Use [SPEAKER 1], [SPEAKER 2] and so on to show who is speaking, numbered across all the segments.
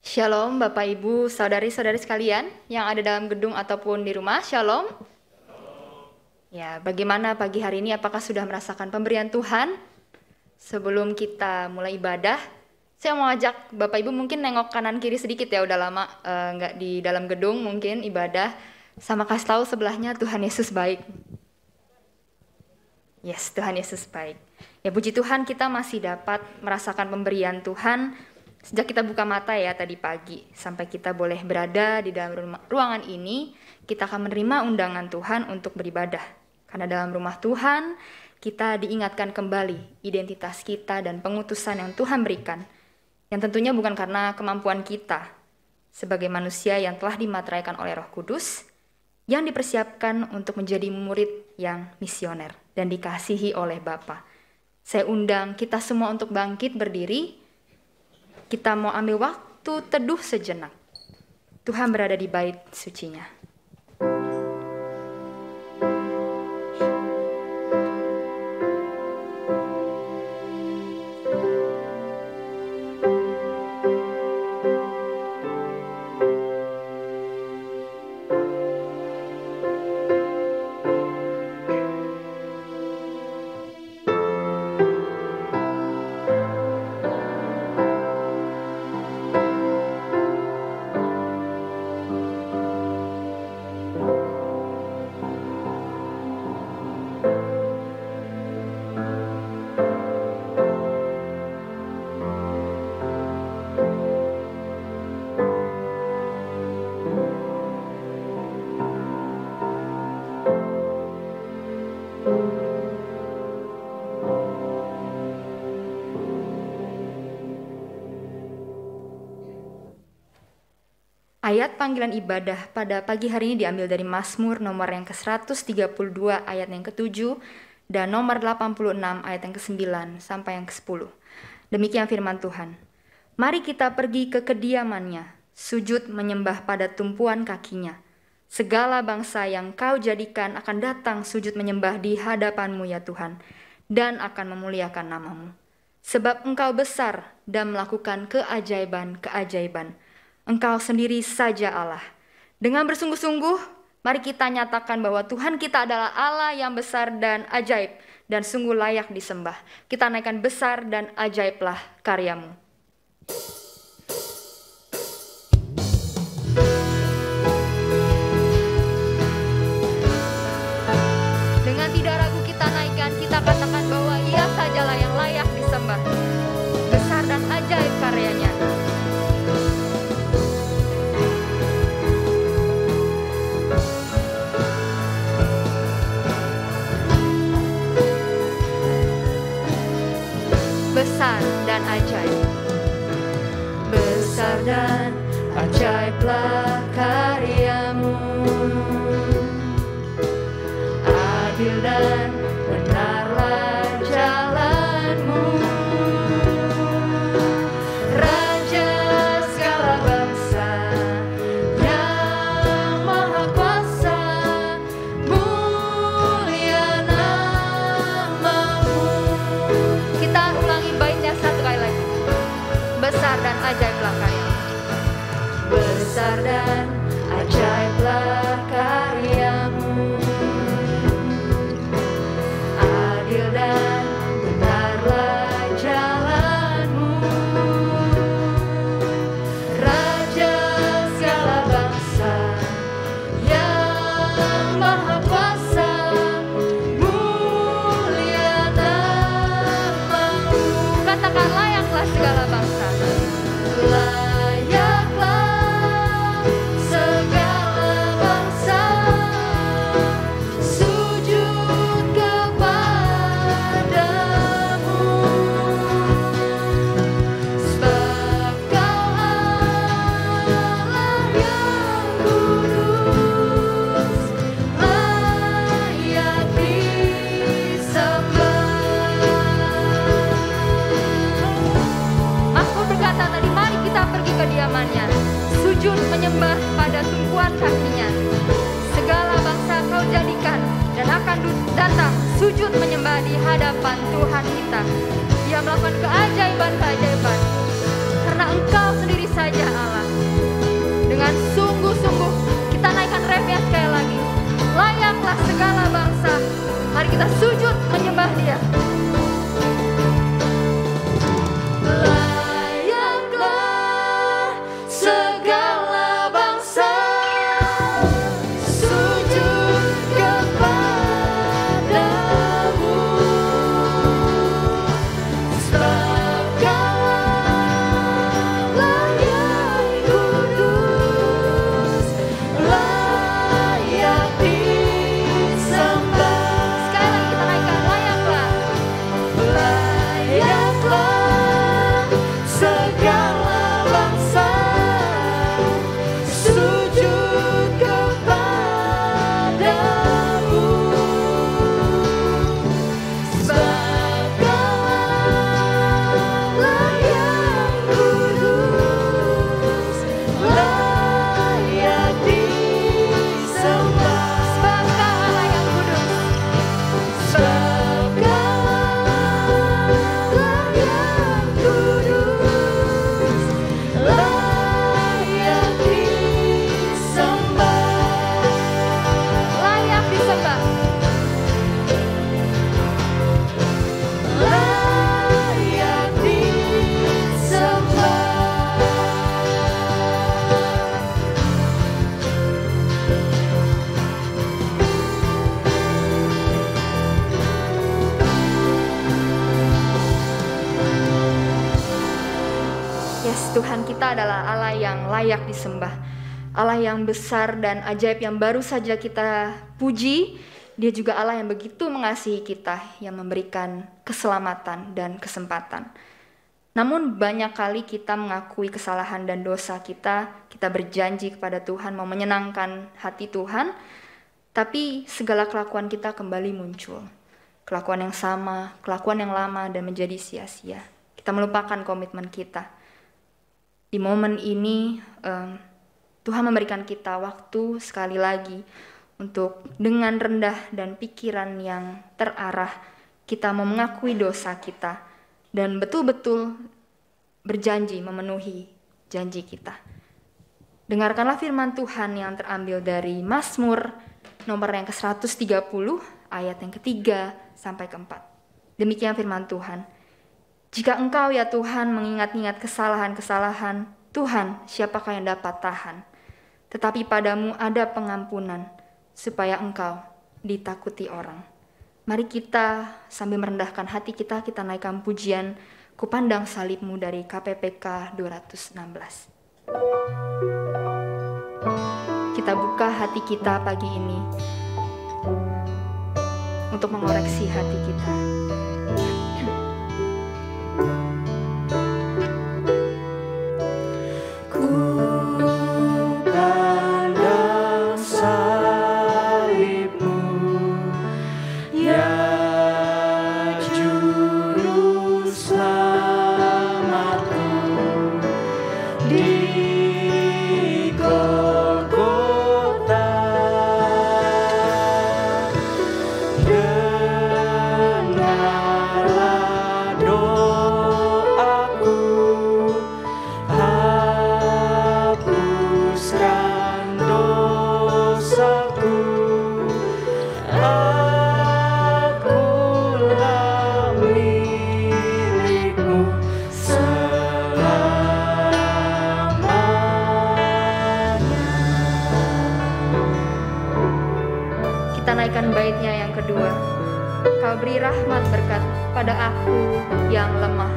[SPEAKER 1] Shalom Bapak Ibu, saudari-saudari sekalian yang ada dalam gedung ataupun di rumah, Shalom. Ya, bagaimana pagi hari ini? Apakah sudah merasakan pemberian Tuhan? Sebelum kita mulai ibadah, saya mau ajak Bapak Ibu mungkin nengok kanan kiri sedikit ya, udah lama nggak di dalam gedung mungkin ibadah. Sama kasih tahu sebelahnya Tuhan Yesus baik. Yes, Tuhan Yesus baik. Ya puji Tuhan kita masih dapat merasakan pemberian Tuhan sejak kita buka mata ya tadi pagi, sampai kita boleh berada di dalam ruangan ini, kita akan menerima undangan Tuhan untuk beribadah. Karena dalam rumah Tuhan, kita diingatkan kembali identitas kita dan pengutusan yang Tuhan berikan. Yang tentunya bukan karena kemampuan kita, sebagai manusia yang telah dimateraikan oleh Roh Kudus, yang dipersiapkan untuk menjadi murid yang misioner dan dikasihi oleh Bapa. Saya undang kita semua untuk bangkit berdiri. Kita mau ambil waktu teduh sejenak. Tuhan berada di bait sucinya. Ayat panggilan ibadah pada pagi hari ini diambil dari Mazmur nomor yang ke-132 ayat yang ke-7 dan nomor 86 ayat yang ke-9 sampai yang ke-10. Demikian firman Tuhan. Mari kita pergi ke kediamannya, sujud menyembah pada tumpuan kakinya. Segala bangsa yang kau jadikan akan datang sujud menyembah di hadapanmu ya Tuhan, dan akan memuliakan namamu. Sebab engkau besar dan melakukan keajaiban-keajaiban. Engkau sendiri saja Allah. Dengan bersungguh-sungguh, mari kita nyatakan bahwa Tuhan kita adalah Allah yang besar dan ajaib, dan sungguh layak disembah. Kita naikkan besar dan ajaiblah karyamu. Dengan tidak ragu kita naikkan, kita katakan bahwa Ia sajalah yang layak disembah. Besar dan ajaib karyanya. Besar dan ajaib. Besar dan ajaiblah karyamu, adil dan benarlah jalanmu. Raja segala bangsa yang maha kuasa, mulia namamu. Kita ulangi baitnya satu kali lagi. Besar dan ajaiblah karyamu. Besar dan ajaiblah karyamu, adil dan benarlah jalanmu. Raja segala bangsa yang maha kuasa, mulia namamu. Katakan layaklah segala bangsa. Layaklah segala bangsa sujud kepadamu. Sebab Kau Allah yang kudus, layak disembah. Mazmur berkata tadi, mari kita pergi ke kediamannya, sujud menyembah pada tumpuan kakinya. Segala bangsa Kau jadikan dan akan datang sujud menyembah di hadapan Tuhan kita. Dia melakukan keajaiban-keajaiban karena Engkau sendiri saja Allah. Mari kita sujud menyembah Dia. Tuhan kita adalah Allah yang layak disembah, Allah yang besar dan ajaib yang baru saja kita puji. Dia juga Allah yang begitu mengasihi kita, yang memberikan keselamatan dan kesempatan. Namun banyak kali kita mengakui kesalahan dan dosa kita berjanji kepada Tuhan mau menyenangkan hati Tuhan, tapi segala kelakuan kita kembali muncul. Kelakuan yang sama, kelakuan yang lama dan menjadi sia-sia. Kita melupakan komitmen kita. Di momen ini Tuhan memberikan kita waktu sekali lagi untuk dengan rendah dan pikiran yang terarah kita mau mengakui dosa kita dan betul-betul berjanji memenuhi janji kita. Dengarkanlah firman Tuhan yang terambil dari Mazmur nomor yang ke-130 ayat yang ketiga sampai keempat. Demikian firman Tuhan. Jika Engkau ya Tuhan mengingat-ingat kesalahan-kesalahan, Tuhan siapakah yang dapat tahan? Tetapi padamu ada pengampunan, supaya Engkau ditakuti orang. Mari kita sambil merendahkan hati kita naikkan pujian Kupandang Salibmu dari KPPK 216. Kita buka hati kita pagi ini untuk mengoreksi hati kita. Baitnya yang kedua, Kau beri rahmat berkat pada aku yang lemah.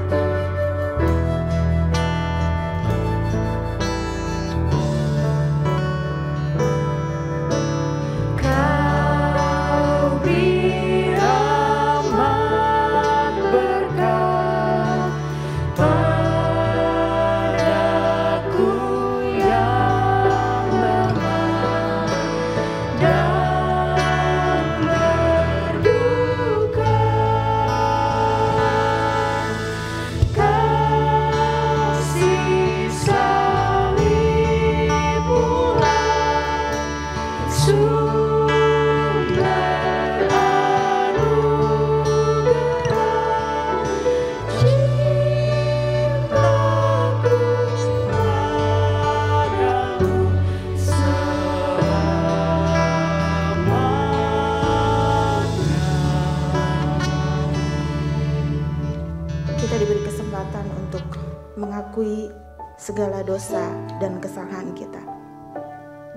[SPEAKER 2] segala dosa dan kesalahan kita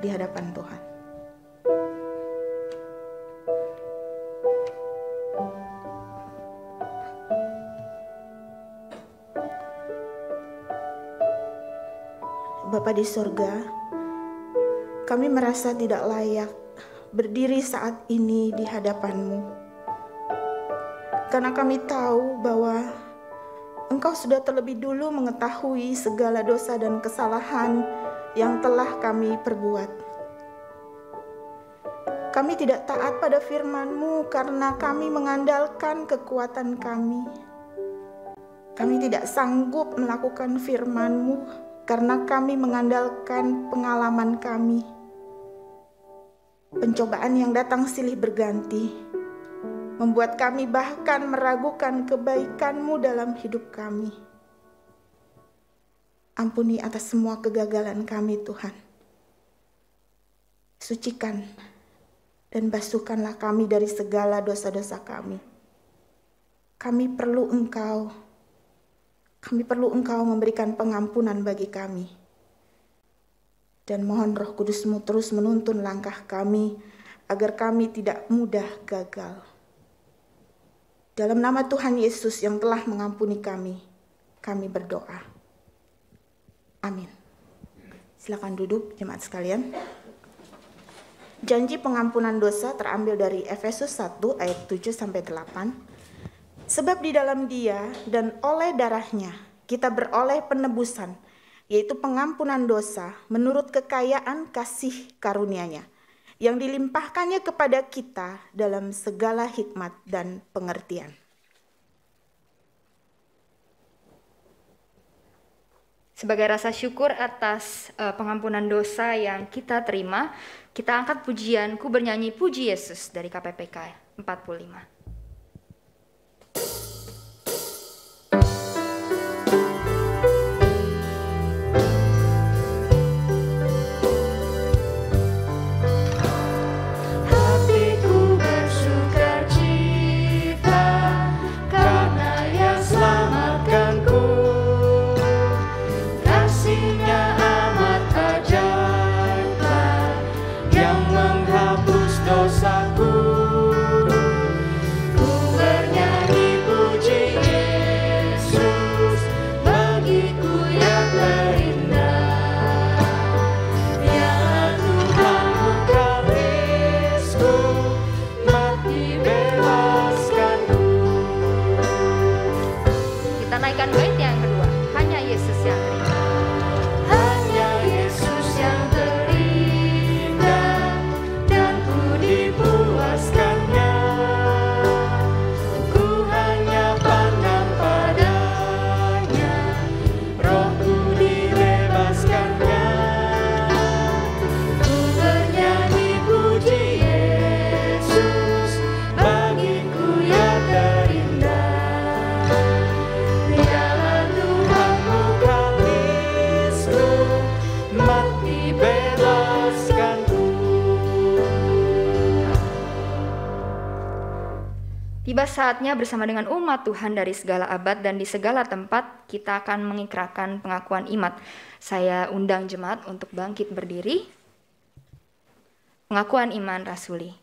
[SPEAKER 2] di hadapan Tuhan. Bapa di surga, kami merasa tidak layak berdiri saat ini di hadapan-Mu. Karena kami tahu bahwa Engkau sudah terlebih dulu mengetahui segala dosa dan kesalahan yang telah kami perbuat. Kami tidak taat pada firman-Mu karena kami mengandalkan kekuatan kami. Kami tidak sanggup melakukan firman-Mu karena kami mengandalkan pengalaman kami. Pencobaan yang datang silih berganti membuat kami bahkan meragukan kebaikan-Mu dalam hidup kami. Ampuni atas semua kegagalan kami, Tuhan. Sucikan dan basuhkanlah kami dari segala dosa-dosa kami. Kami perlu Engkau. Kami perlu Engkau memberikan pengampunan bagi kami. Dan mohon Roh Kudus-Mu terus menuntun langkah kami agar kami tidak mudah gagal. Dalam nama Tuhan Yesus yang telah mengampuni kami berdoa. Amin. Silakan duduk jemaat sekalian. Janji pengampunan dosa terambil dari Efesus 1 ayat 7-8. Sebab di dalam Dia dan oleh darahnya kita beroleh penebusan, yaitu pengampunan dosa menurut kekayaan kasih karunia-Nya, yang dilimpahkannya kepada kita dalam segala hikmat dan pengertian.
[SPEAKER 1] Sebagai rasa syukur atas pengampunan dosa yang kita terima, kita angkat pujian Ku Bernyanyi Puji Yesus dari KPPK 45. Tiba saatnya bersama dengan umat Tuhan dari segala abad dan di segala tempat kita akan mengikrarkan pengakuan iman. Saya undang jemaat untuk bangkit berdiri. Pengakuan iman rasuli.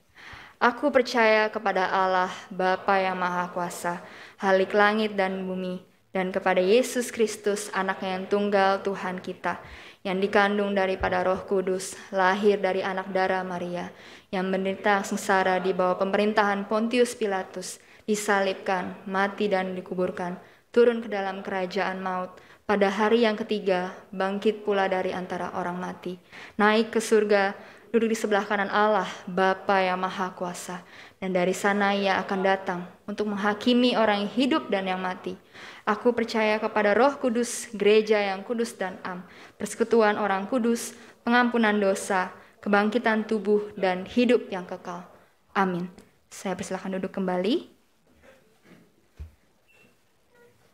[SPEAKER 1] Aku percaya kepada Allah Bapa yang Maha Kuasa, Khalik langit dan bumi, dan kepada Yesus Kristus, Anaknya yang tunggal Tuhan kita, yang dikandung daripada Roh Kudus, lahir dari anak darah Maria, yang menderita sengsara di bawah pemerintahan Pontius Pilatus, disalibkan, mati dan dikuburkan, turun ke dalam kerajaan maut, pada hari yang ketiga bangkit pula dari antara orang mati, naik ke surga, duduk di sebelah kanan Allah, Bapa yang Maha Kuasa, dan dari sana Ia akan datang untuk menghakimi orang yang hidup dan yang mati. Aku percaya kepada Roh Kudus, gereja yang kudus dan am, persekutuan orang kudus, pengampunan dosa, kebangkitan tubuh, dan hidup yang kekal. Amin. Saya persilakan duduk kembali.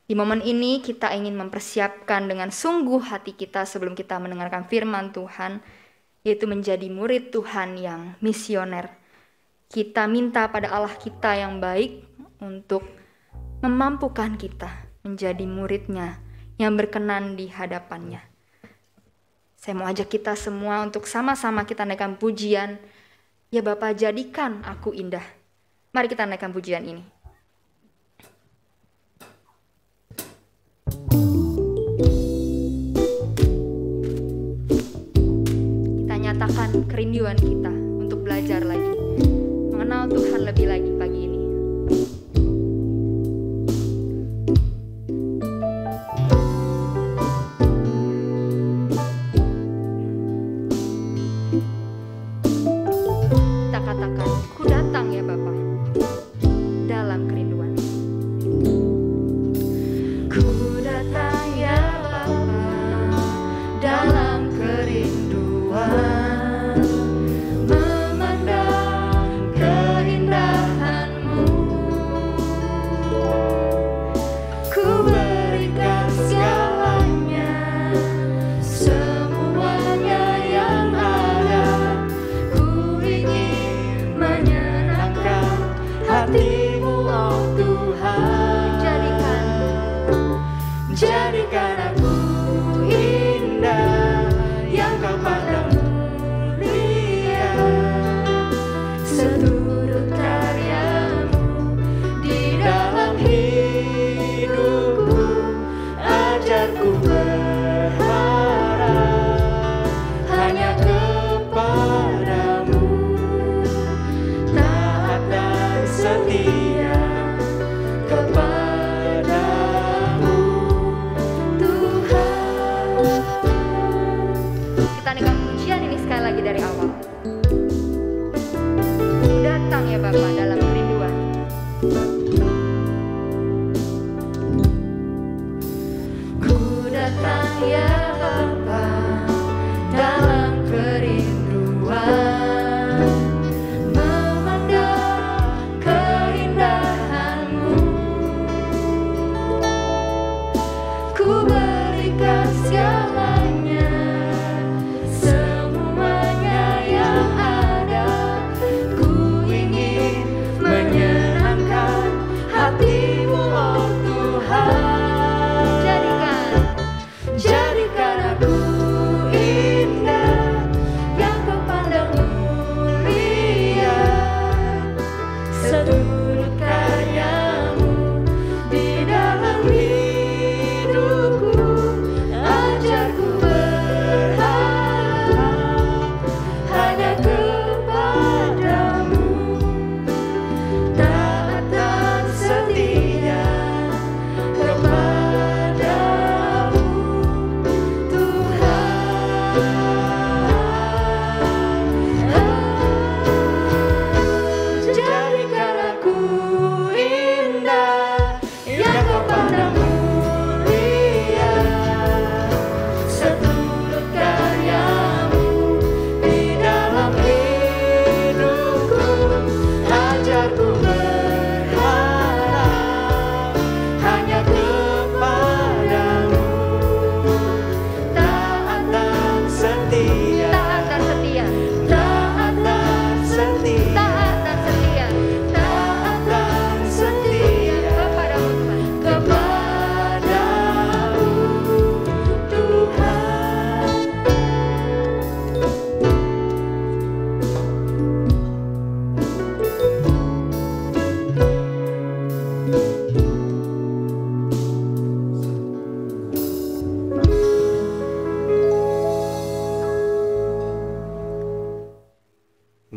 [SPEAKER 1] Di momen ini kita ingin mempersiapkan dengan sungguh hati kita sebelum kita mendengarkan firman Tuhan, yaitu menjadi murid Tuhan yang misioner. Kita minta pada Allah kita yang baik untuk memampukan kita menjadi murid-Nya yang berkenan di hadapan-Nya. Saya mau ajak kita semua untuk sama-sama kita naikkan pujian. Ya Bapa, jadikan aku indah. Mari kita naikkan pujian ini. Kita nyatakan kerinduan kita untuk belajar lagi, mengenal Tuhan lebih lagi pagi ini.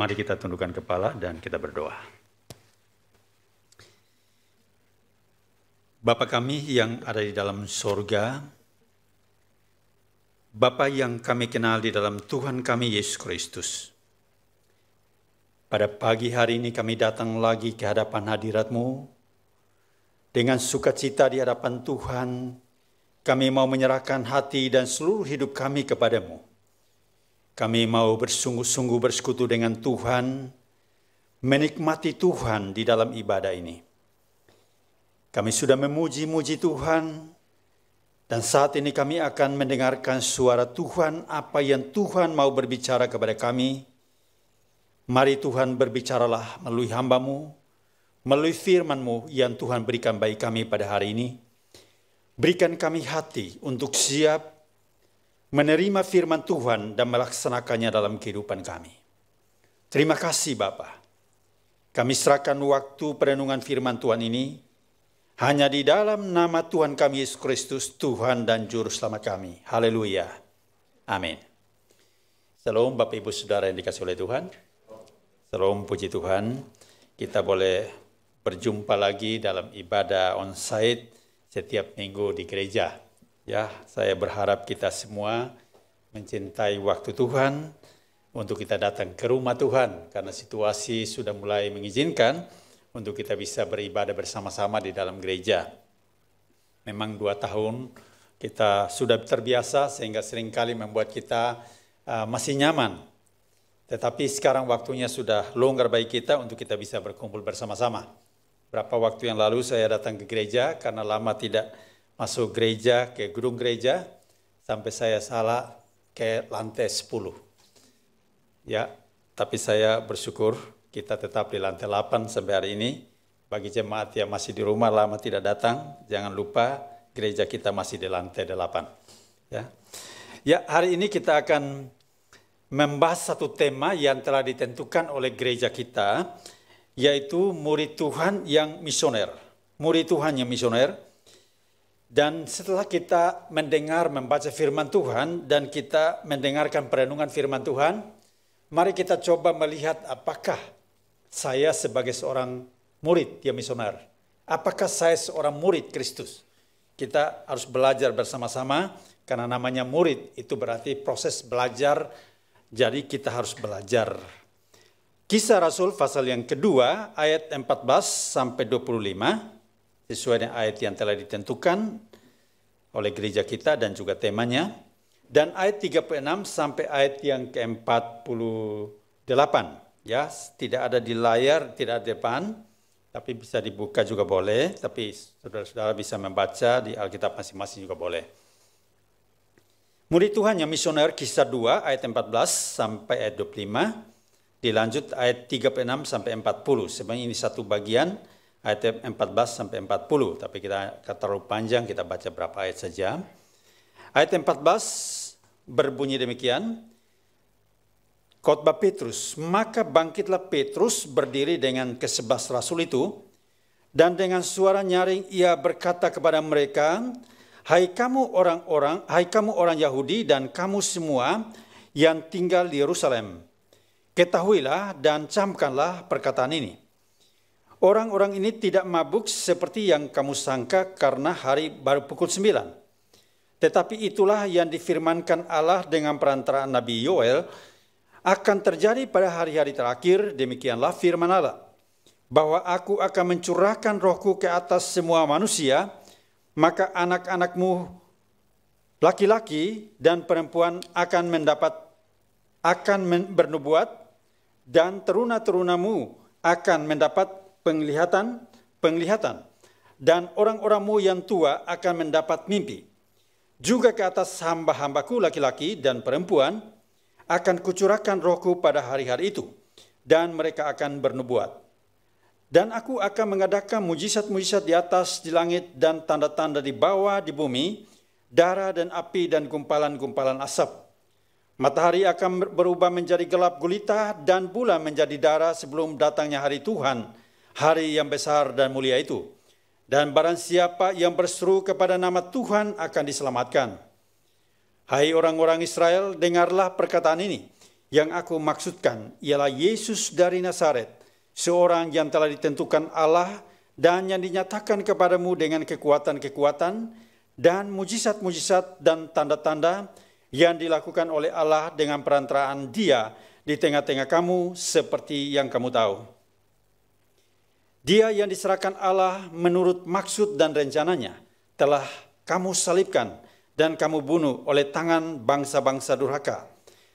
[SPEAKER 3] Mari kita tundukkan kepala dan kita berdoa. Bapa kami yang ada di dalam sorga, Bapa yang kami kenal di dalam Tuhan kami Yesus Kristus. Pada pagi hari ini kami datang lagi ke hadapan hadirat-Mu. Dengan sukacita di hadapan Tuhan, kami mau menyerahkan hati dan seluruh hidup kami kepada-Mu. Kami mau bersungguh-sungguh bersekutu dengan Tuhan, menikmati Tuhan di dalam ibadah ini. Kami sudah memuji-muji Tuhan, dan saat ini kami akan mendengarkan suara Tuhan, apa yang Tuhan mau berbicara kepada kami. Mari Tuhan berbicaralah melalui hamba-Mu, melalui firman-Mu yang Tuhan berikan bagi kami pada hari ini. Berikan kami hati untuk siap menerima firman Tuhan dan melaksanakannya dalam kehidupan kami. Terima kasih Bapa. Kami serahkan waktu perenungan firman Tuhan ini hanya di dalam nama Tuhan kami Yesus Kristus, Tuhan dan Juru Selamat kami. Haleluya. Amin. Shalom Bapak Ibu Saudara yang dikasihi oleh Tuhan. Shalom, puji Tuhan. Kita boleh berjumpa lagi dalam ibadah onsite setiap minggu di gereja. Ya, saya berharap kita semua mencintai waktu Tuhan untuk kita datang ke rumah Tuhan, karena situasi sudah mulai mengizinkan untuk kita bisa beribadah bersama-sama di dalam gereja. Memang 2 tahun kita sudah terbiasa sehingga seringkali membuat kita masih nyaman. Tetapi sekarang waktunya sudah longgar bagi kita untuk kita bisa berkumpul bersama-sama. Berapa waktu yang lalu saya datang ke gereja karena lama tidak masuk gereja, ke gedung gereja, sampai saya salah ke lantai 10. Ya, tapi saya bersyukur kita tetap di lantai 8 sampai hari ini. Bagi jemaat yang masih di rumah lama tidak datang, jangan lupa gereja kita masih di lantai 8. Ya, hari ini kita akan membahas satu tema yang telah ditentukan oleh gereja kita, yaitu murid Tuhan yang misioner. Murid Tuhan yang misioner. Dan setelah kita membaca firman Tuhan dan kita mendengarkan perenungan firman Tuhan, mari kita coba melihat apakah saya sebagai seorang murid yang misioner, apakah saya seorang murid Kristus. Kita harus belajar bersama-sama, karena namanya murid itu berarti proses belajar, jadi kita harus belajar. Kisah Rasul pasal yang kedua ayat 14 sampai 25, sesuai dengan ayat yang telah ditentukan oleh gereja kita dan juga temanya. Dan ayat 36 sampai ayat yang ke-48. Ya, tidak ada di layar, tidak ada di depan, tapi bisa dibuka juga boleh, tapi saudara-saudara bisa membaca di Alkitab masing-masing juga boleh. Murid Tuhan yang misioner, kisah 2 ayat 14 sampai ayat 25, dilanjut ayat 36 sampai 40. Sebenarnya ini satu bagian ayat 14 sampai 40, tapi kita terlalu panjang, kita baca berapa ayat saja. Ayat 14 berbunyi demikian, khotbah Petrus. Maka bangkitlah Petrus berdiri dengan ke-11 rasul itu, dan dengan suara nyaring ia berkata kepada mereka, hai kamu orang Yahudi dan kamu semua yang tinggal di Yerusalem, ketahuilah dan camkanlah perkataan ini. Orang-orang ini tidak mabuk seperti yang kamu sangka karena hari baru pukul 9. Tetapi itulah yang difirmankan Allah dengan perantaraan Nabi Yoel akan terjadi pada hari-hari terakhir. Demikianlah firman Allah, bahwa aku akan mencurahkan rohku ke atas semua manusia, maka anak-anakmu laki-laki dan perempuan akan bernubuat, dan teruna-terunamu akan mendapat penglihatan, dan orang-orangmu yang tua akan mendapat mimpi. Juga ke atas hamba-hambaku laki-laki dan perempuan akan kucurahkan rohku pada hari-hari itu, dan mereka akan bernubuat. Dan aku akan mengadakan mujizat-mujizat di atas di langit dan tanda-tanda di bawah di bumi, darah dan api dan gumpalan-gumpalan asap. Matahari akan berubah menjadi gelap gulita dan bulan menjadi darah sebelum datangnya hari Tuhan, hari yang besar dan mulia itu. Dan barang siapa yang berseru kepada nama Tuhan akan diselamatkan. Hai orang-orang Israel, dengarlah perkataan ini. Yang aku maksudkan ialah Yesus dari Nazaret, seorang yang telah ditentukan Allah dan yang dinyatakan kepadamu dengan kekuatan-kekuatan dan mujizat-mujizat dan tanda-tanda yang dilakukan oleh Allah dengan perantaraan Dia di tengah-tengah kamu seperti yang kamu tahu. Dia yang diserahkan Allah menurut maksud dan rencananya telah kamu salibkan dan kamu bunuh oleh tangan bangsa-bangsa durhaka.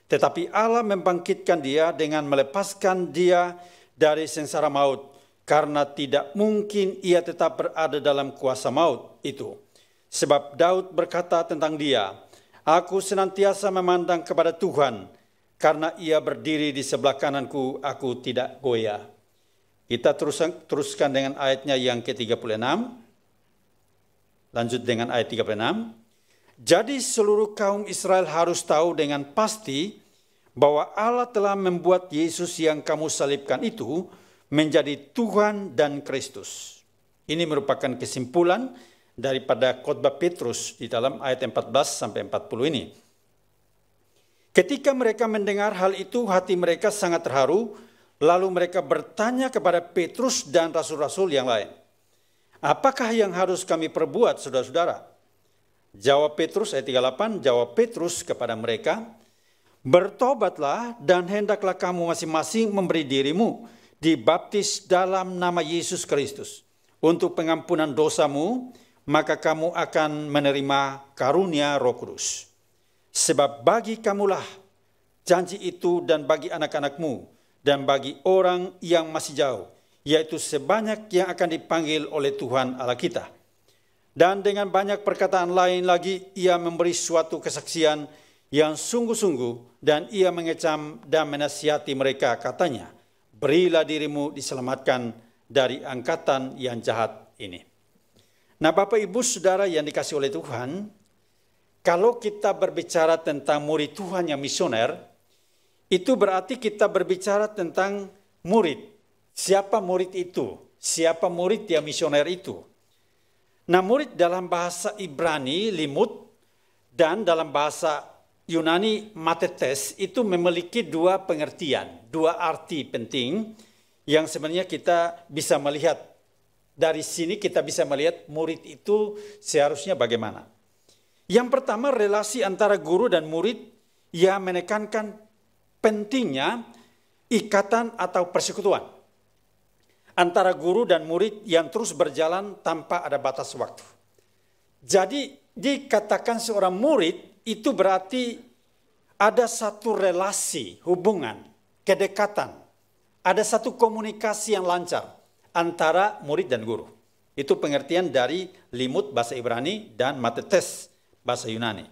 [SPEAKER 3] Tetapi Allah membangkitkan dia dengan melepaskan dia dari sengsara maut, karena tidak mungkin ia tetap berada dalam kuasa maut itu. Sebab Daud berkata tentang dia, aku senantiasa memandang kepada Tuhan, karena ia berdiri di sebelah kananku, aku tidak goyah. Kita teruskan dengan ayatnya yang ke-36. Lanjut dengan ayat 36. Jadi seluruh kaum Israel harus tahu dengan pasti bahwa Allah telah membuat Yesus yang kamu salibkan itu menjadi Tuhan dan Kristus. Ini merupakan kesimpulan daripada khotbah Petrus di dalam ayat 14 sampai 40 ini. Ketika mereka mendengar hal itu, hati mereka sangat terharu, lalu mereka bertanya kepada Petrus dan rasul-rasul yang lain, "Apakah yang harus kami perbuat, saudara-saudara?" Jawab Petrus, ayat 38, jawab Petrus kepada mereka, "Bertobatlah dan hendaklah kamu masing-masing memberi dirimu dibaptis dalam nama Yesus Kristus untuk pengampunan dosamu, maka kamu akan menerima karunia Roh Kudus. Sebab bagi kamulah janji itu dan bagi anak-anakmu dan bagi orang yang masih jauh, yaitu sebanyak yang akan dipanggil oleh Tuhan Allah kita." Dan dengan banyak perkataan lain lagi, ia memberi suatu kesaksian yang sungguh-sungguh, dan ia mengecam dan menasihati mereka, katanya, "Berilah dirimu diselamatkan dari angkatan yang jahat ini." Nah, Bapak Ibu Saudara yang dikasihi oleh Tuhan, kalau kita berbicara tentang murid Tuhan yang misioner, itu berarti kita berbicara tentang murid. Siapa murid itu? Siapa murid yang misioner itu? Nah, murid dalam bahasa Ibrani, limud, dan dalam bahasa Yunani, matetes, itu memiliki dua pengertian, dua arti penting yang sebenarnya kita bisa melihat. Dari sini kita bisa melihat murid itu seharusnya bagaimana. Yang pertama, relasi antara guru dan murid yang menekankan pentingnya ikatan atau persekutuan antara guru dan murid yang terus berjalan tanpa ada batas waktu. Jadi dikatakan seorang murid itu berarti ada satu relasi, hubungan, kedekatan, ada satu komunikasi yang lancar antara murid dan guru. Itu pengertian dari limud bahasa Ibrani dan matetes bahasa Yunani.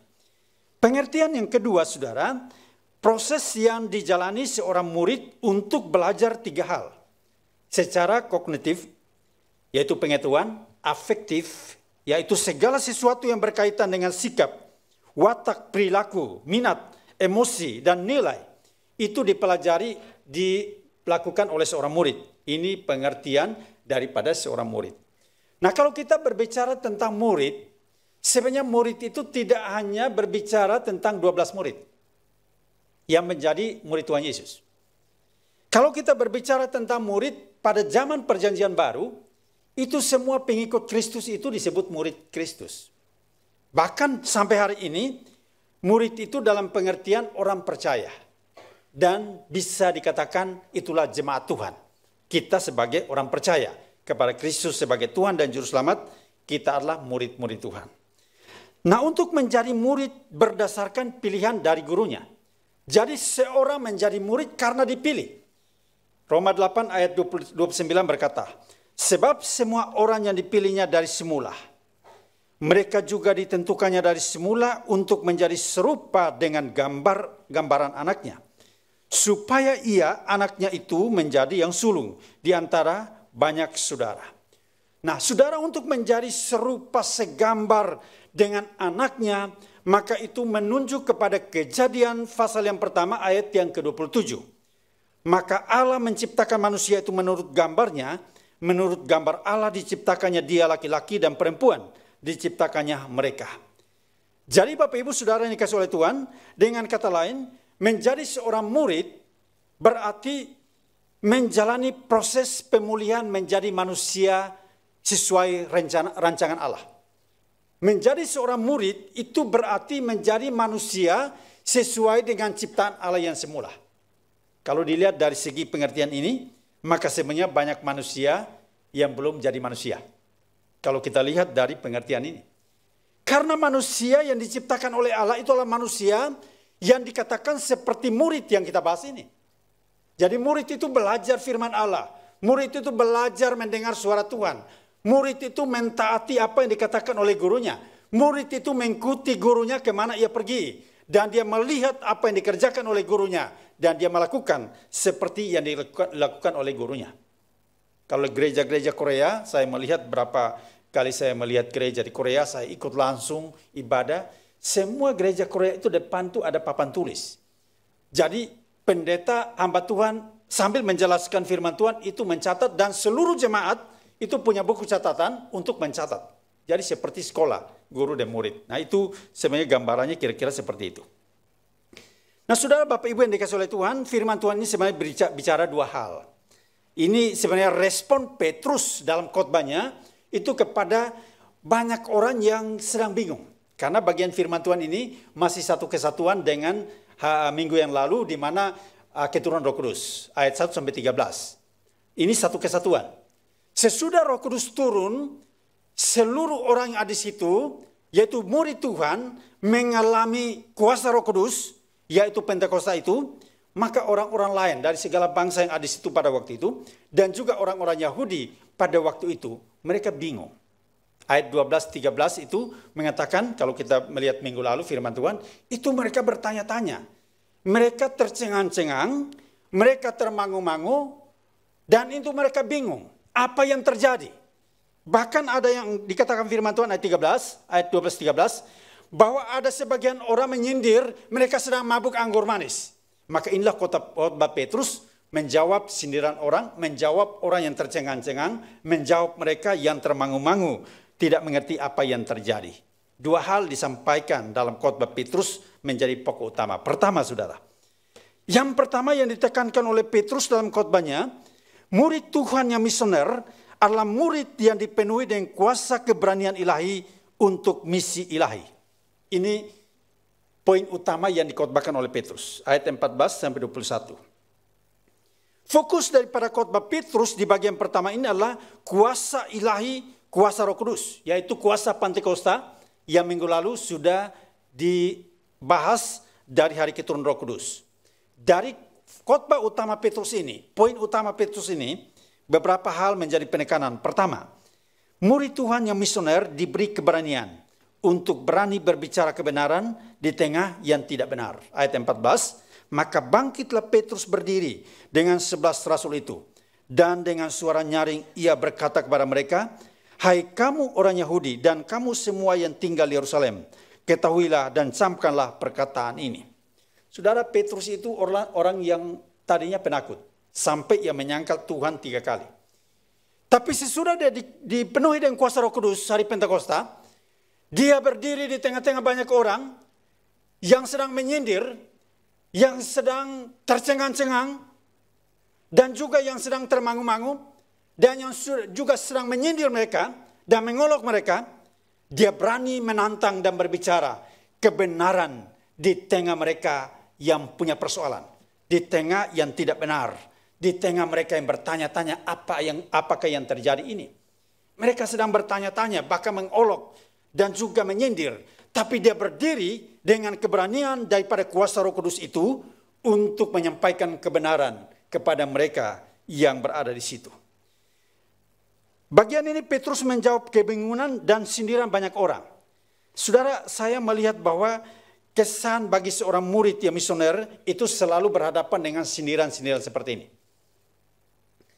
[SPEAKER 3] Pengertian yang kedua, saudara, proses yang dijalani seorang murid untuk belajar tiga hal. Secara kognitif, yaitu pengetahuan, afektif, yaitu segala sesuatu yang berkaitan dengan sikap, watak, perilaku, minat, emosi, dan nilai, itu dipelajari, dilakukan oleh seorang murid. Ini pengertian daripada seorang murid. Nah, kalau kita berbicara tentang murid, sebenarnya murid itu tidak hanya berbicara tentang 12 murid yang menjadi murid Tuhan Yesus. Kalau kita berbicara tentang murid pada zaman Perjanjian Baru, itu semua pengikut Kristus itu disebut murid Kristus. Bahkan sampai hari ini, murid itu dalam pengertian orang percaya. Dan bisa dikatakan itulah jemaat Tuhan. Kita sebagai orang percaya kepada Kristus sebagai Tuhan dan Juru Selamat, kita adalah murid-murid Tuhan. Nah, untuk menjadi murid berdasarkan pilihan dari gurunya. Jadi seorang menjadi murid karena dipilih. Roma 8 ayat 29 berkata, "Sebab semua orang yang dipilihnya dari semula, mereka juga ditentukannya dari semula untuk menjadi serupa dengan gambaran anaknya, supaya ia, anaknya itu, menjadi yang sulung di antara banyak saudara." Nah, saudara, untuk menjadi serupa segambar dengan anaknya, maka itu menunjuk kepada Kejadian pasal yang pertama ayat yang ke-27. Maka Allah menciptakan manusia itu menurut gambarnya, menurut gambar Allah diciptakannya dia laki-laki dan perempuan, diciptakannya mereka. Jadi Bapak Ibu Saudara yang dikasihi oleh Tuhan, dengan kata lain, menjadi seorang murid berarti menjalani proses pemulihan menjadi manusia sesuai rancangan Allah. Menjadi seorang murid itu berarti menjadi manusia sesuai dengan ciptaan Allah yang semula. Kalau dilihat dari segi pengertian ini, maka sebenarnya banyak manusia yang belum jadi manusia. Kalau kita lihat dari pengertian ini. Karena manusia yang diciptakan oleh Allah itu adalah manusia yang dikatakan seperti murid yang kita bahas ini. Jadi murid itu belajar firman Allah. Murid itu belajar mendengar suara Tuhan. Murid itu mentaati apa yang dikatakan oleh gurunya. Murid itu mengikuti gurunya kemana ia pergi. Dan dia melihat apa yang dikerjakan oleh gurunya. Dan dia melakukan seperti yang dilakukan oleh gurunya. Kalau gereja-gereja Korea, saya melihat berapa kali saya melihat gereja di Korea, saya ikut langsung ibadah. semua gereja Korea itu depan tuh ada papan tulis. Jadi pendeta hamba Tuhan sambil menjelaskan firman Tuhan itu mencatat, dan seluruh jemaat itu punya buku catatan untuk mencatat. Jadi seperti sekolah, guru dan murid. Nah itu sebenarnya gambarannya kira-kira seperti itu. Nah saudara Bapak Ibu yang dikasih oleh Tuhan, firman Tuhan ini sebenarnya bicara dua hal. Ini sebenarnya respon Petrus dalam khotbahnya itu kepada banyak orang yang sedang bingung. Karena bagian firman Tuhan ini masih satu kesatuan dengan minggu yang lalu di mana keturunan Roh Kudus, ayat 1 sampai 13. Ini satu kesatuan. Sesudah Roh Kudus turun, seluruh orang yang ada di situ, yaitu murid Tuhan, mengalami kuasa Roh Kudus, yaitu Pentakosta itu, maka orang-orang lain dari segala bangsa yang ada di situ pada waktu itu, dan juga orang-orang Yahudi pada waktu itu, mereka bingung. Ayat 12-13 itu mengatakan, kalau kita melihat minggu lalu firman Tuhan, itu mereka bertanya-tanya. Mereka tercengang-cengang, mereka termangu-mangu, dan itu mereka bingung. Apa yang terjadi? Bahkan ada yang dikatakan firman Tuhan ayat 13, ayat 12-13, bahwa ada sebagian orang menyindir mereka sedang mabuk anggur manis. Maka inilah khotbah Petrus menjawab sindiran orang, menjawab orang yang tercengang-cengang, menjawab mereka yang termangu-mangu, tidak mengerti apa yang terjadi. Dua hal disampaikan dalam khotbah Petrus menjadi pokok utama. Pertama saudara, yang pertama yang ditekankan oleh Petrus dalam khotbahnya, murid Tuhan yang misioner adalah murid yang dipenuhi dengan kuasa keberanian ilahi untuk misi ilahi. Ini poin utama yang dikhotbahkan oleh Petrus, ayat 14-21. Fokus daripada khotbah Petrus di bagian pertama ini adalah kuasa ilahi, kuasa Roh Kudus, yaitu kuasa Pentakosta yang minggu lalu sudah dibahas dari hari keturunan Roh Kudus. Dari khotbah utama Petrus ini, poin utama Petrus ini, beberapa hal menjadi penekanan. Pertama, murid Tuhan yang misioner diberi keberanian untuk berani berbicara kebenaran di tengah yang tidak benar. Ayat 14, maka bangkitlah Petrus berdiri dengan 11 rasul itu. Dan dengan suara nyaring ia berkata kepada mereka, hai kamu orang Yahudi dan kamu semua yang tinggal di Yerusalem, ketahuilah dan camkanlah perkataan ini. Saudara, Petrus itu orang yang tadinya penakut, sampai ia menyangkal Tuhan 3 kali. Tapi sesudah dia dipenuhi dengan kuasa Roh Kudus hari Pentakosta, dia berdiri di tengah-tengah banyak orang yang sedang menyindir, yang sedang tercengang-cengang, dan juga yang sedang termangu-mangu, dan yang juga sedang menyindir mereka dan mengolok mereka. Dia berani menantang dan berbicara kebenaran di tengah mereka yang punya persoalan, di tengah yang tidak benar, di tengah mereka yang bertanya-tanya apakah yang terjadi ini. Mereka sedang bertanya-tanya, bahkan mengolok dan juga menyindir. Tapi dia berdiri dengan keberanian daripada kuasa Roh Kudus itu untuk menyampaikan kebenaran kepada mereka yang berada di situ. Bagian ini Petrus menjawab kebingungan dan sindiran banyak orang. Saudara, saya melihat bahwa kesan bagi seorang murid yang misioner itu selalu berhadapan dengan sindiran-sindiran seperti ini.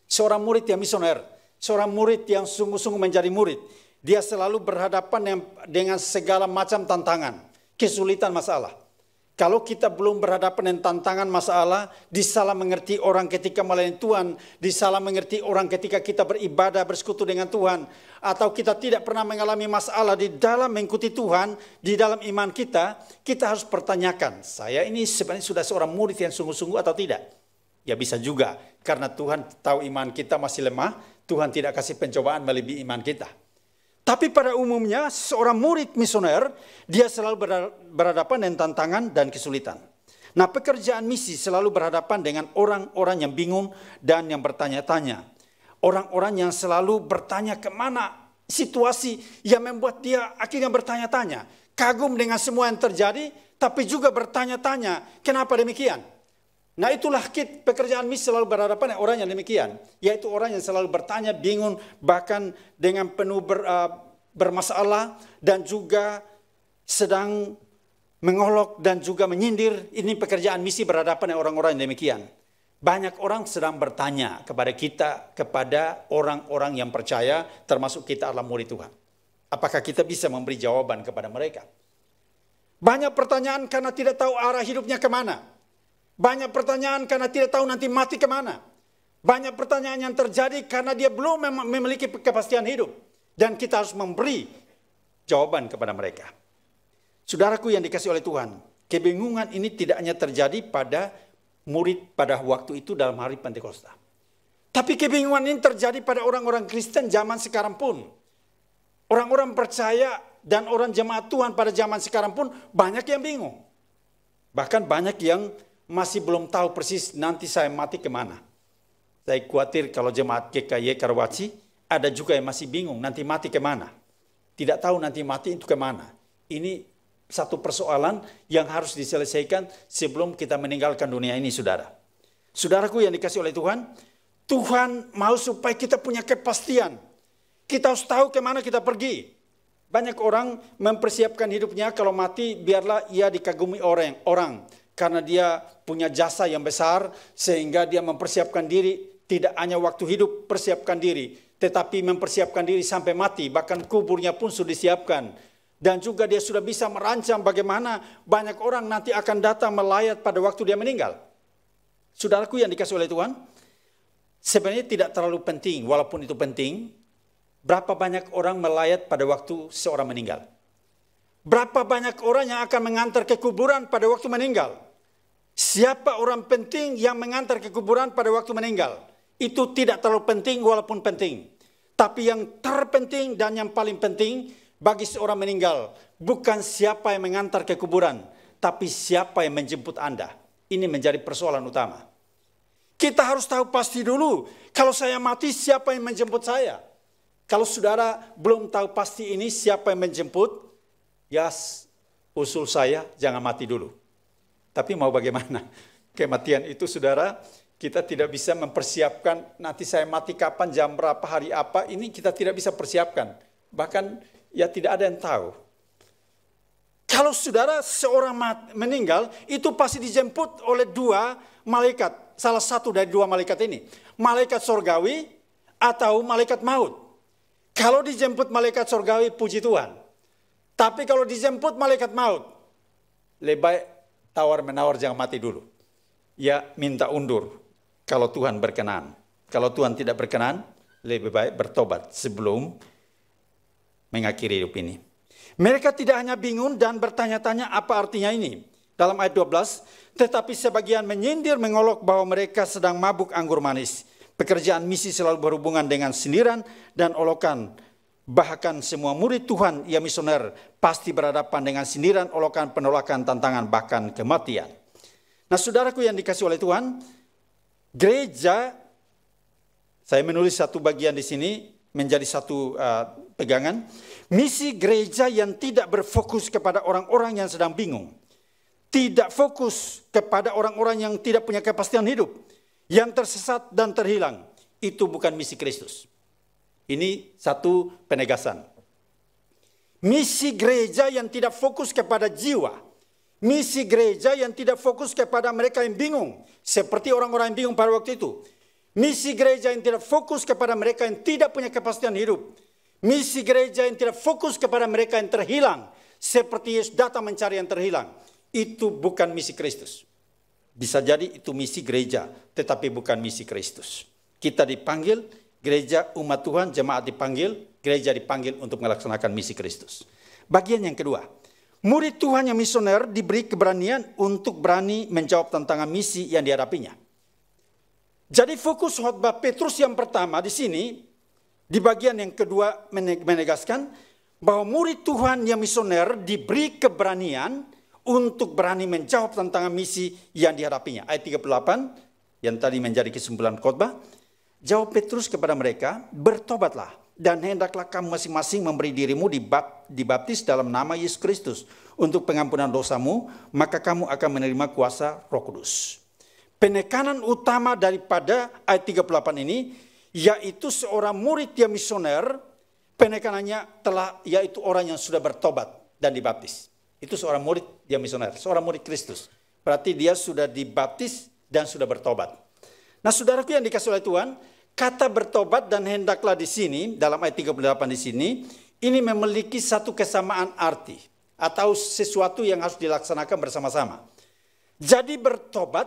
[SPEAKER 3] Seorang murid yang misioner, seorang murid yang sungguh-sungguh menjadi murid, dia selalu berhadapan dengan segala macam tantangan, kesulitan, masalah. Kalau kita belum berhadapan dengan tantangan, masalah, disalah mengerti orang ketika melayani Tuhan, disalah mengerti orang ketika kita beribadah, bersekutu dengan Tuhan, atau kita tidak pernah mengalami masalah di dalam mengikuti Tuhan, di dalam iman kita, kita harus pertanyakan, saya ini sebenarnya sudah seorang murid yang sungguh-sungguh atau tidak? Ya bisa juga, karena Tuhan tahu iman kita masih lemah, Tuhan tidak kasih pencobaan melebihi iman kita. Tapi pada umumnya seorang murid misioner, dia selalu berhadapan dengan tantangan dan kesulitan. Nah, pekerjaan misi selalu berhadapan dengan orang-orang yang bingung dan yang bertanya-tanya. Orang-orang yang selalu bertanya kemana situasi yang membuat dia akhirnya bertanya-tanya. Kagum dengan semua yang terjadi, tapi juga bertanya-tanya, kenapa demikian? Nah, itulah pekerjaan misi selalu berhadapan dengan orang yang demikian. Yaitu orang yang selalu bertanya, bingung, bahkan dengan penuh bermasalah, dan juga sedang mengolok dan juga menyindir. Ini pekerjaan misi berhadapan dengan orang-orang yang demikian. Banyak orang sedang bertanya kepada kita, kepada orang-orang yang percaya, termasuk kita adalah murid Tuhan. Apakah kita bisa memberi jawaban kepada mereka? Banyak pertanyaan karena tidak tahu arah hidupnya kemana. Banyak pertanyaan karena tidak tahu nanti mati kemana. Banyak pertanyaan yang terjadi karena dia belum memiliki kepastian hidup. Dan kita harus memberi jawaban kepada mereka. Saudaraku yang dikasih oleh Tuhan, kebingungan ini tidak hanya terjadi pada murid pada waktu itu dalam hari Pentakosta. Tapi kebingungan ini terjadi pada orang-orang Kristen zaman sekarang pun. Orang-orang percaya dan orang jemaat Tuhan pada zaman sekarang pun banyak yang bingung. Bahkan banyak yang masih belum tahu persis nanti saya mati kemana. Saya khawatir kalau jemaat GKY Karawaci ada juga yang masih bingung nanti mati kemana. Tidak tahu nanti mati itu kemana. Ini satu persoalan yang harus diselesaikan sebelum kita meninggalkan dunia ini, saudara. Saudaraku yang dikasih oleh Tuhan, Tuhan mau supaya kita punya kepastian. Kita harus tahu kemana kita pergi. Banyak orang mempersiapkan hidupnya kalau mati biarlah ia dikagumi orang. Karena dia punya jasa yang besar sehingga dia mempersiapkan diri. Tidak hanya waktu hidup persiapkan diri. Tetapi mempersiapkan diri sampai mati. Bahkan kuburnya pun sudah disiapkan. Dan juga dia sudah bisa merancang bagaimana banyak orang nanti akan datang melayat pada waktu dia meninggal. Saudaraku yang dikasih oleh Tuhan, sebenarnya tidak terlalu penting, walaupun itu penting, berapa banyak orang melayat pada waktu seorang meninggal. Berapa banyak orang yang akan mengantar ke kuburan pada waktu meninggal. Siapa orang penting yang mengantar ke kuburan pada waktu meninggal. Itu tidak terlalu penting walaupun penting. Tapi yang terpenting dan yang paling penting bagi seorang meninggal, bukan siapa yang mengantar ke kuburan, tapi siapa yang menjemput Anda. Ini menjadi persoalan utama. Kita harus tahu pasti dulu, kalau saya mati siapa yang menjemput saya. Kalau saudara belum tahu pasti ini siapa yang menjemput, ya usul saya jangan mati dulu. Tapi mau bagaimana? Kematian itu saudara, kita tidak bisa mempersiapkan nanti saya mati kapan, jam berapa, hari apa, ini kita tidak bisa persiapkan. Bahkan ya tidak ada yang tahu. Kalau saudara seorang meninggal, itu pasti dijemput oleh dua malaikat. Salah satu dari dua malaikat ini. Malaikat sorgawi atau malaikat maut. Kalau dijemput malaikat sorgawi, puji Tuhan. Tapi kalau dijemput malaikat maut, lebih baik tawar-menawar jangan mati dulu. Ya minta undur kalau Tuhan berkenan. Kalau Tuhan tidak berkenan, lebih baik bertobat sebelum mengakhiri hidup ini. Mereka tidak hanya bingung dan bertanya-tanya apa artinya ini. Dalam ayat 12, tetapi sebagian menyindir mengolok bahwa mereka sedang mabuk anggur manis. Pekerjaan misi selalu berhubungan dengan sindiran dan olokan. Bahkan semua murid Tuhan yang misioner pasti berhadapan dengan sindiran, olokan, penolakan, tantangan, bahkan kematian. Nah saudaraku yang dikasih oleh Tuhan, gereja, saya menulis satu bagian di sini, menjadi satu pegangan. Misi gereja yang tidak berfokus kepada orang-orang yang sedang bingung. Tidak fokus kepada orang-orang yang tidak punya kepastian hidup. Yang tersesat dan terhilang. Itu bukan misi Kristus. Ini satu penegasan. Misi gereja yang tidak fokus kepada jiwa. Misi gereja yang tidak fokus kepada mereka yang bingung. Seperti orang-orang yang bingung pada waktu itu. Misi gereja yang tidak fokus kepada mereka yang tidak punya kepastian hidup. Misi gereja yang tidak fokus kepada mereka yang terhilang. Seperti Yesus datang mencari yang terhilang. Itu bukan misi Kristus. Bisa jadi itu misi gereja, tetapi bukan misi Kristus. Kita dipanggil, gereja umat Tuhan, jemaat dipanggil, gereja dipanggil untuk melaksanakan misi Kristus. Bagian yang kedua, murid Tuhan yang misioner diberi keberanian untuk berani menjawab tantangan misi yang dihadapinya. Jadi fokus khotbah Petrus yang pertama di sini, di bagian yang kedua menegaskan bahwa murid Tuhan yang misioner diberi keberanian untuk berani menjawab tantangan misi yang dihadapinya. Ayat 38 yang tadi menjadi kesimpulan khotbah, jawab Petrus kepada mereka, bertobatlah dan hendaklah kamu masing-masing memberi dirimu dibaptis dalam nama Yesus Kristus untuk pengampunan dosamu, maka kamu akan menerima kuasa Roh Kudus. Penekanan utama daripada ayat 38 ini, yaitu seorang murid yang misioner, penekanannya yaitu orang yang sudah bertobat dan dibaptis. Itu seorang murid yang misioner, seorang murid Kristus. Berarti dia sudah dibaptis dan sudah bertobat. Nah saudaraku yang dikasih oleh Tuhan, kata bertobat dan hendaklah di sini, dalam ayat 38 di sini, ini memiliki satu kesamaan arti. atau sesuatu yang harus dilaksanakan bersama-sama. Jadi bertobat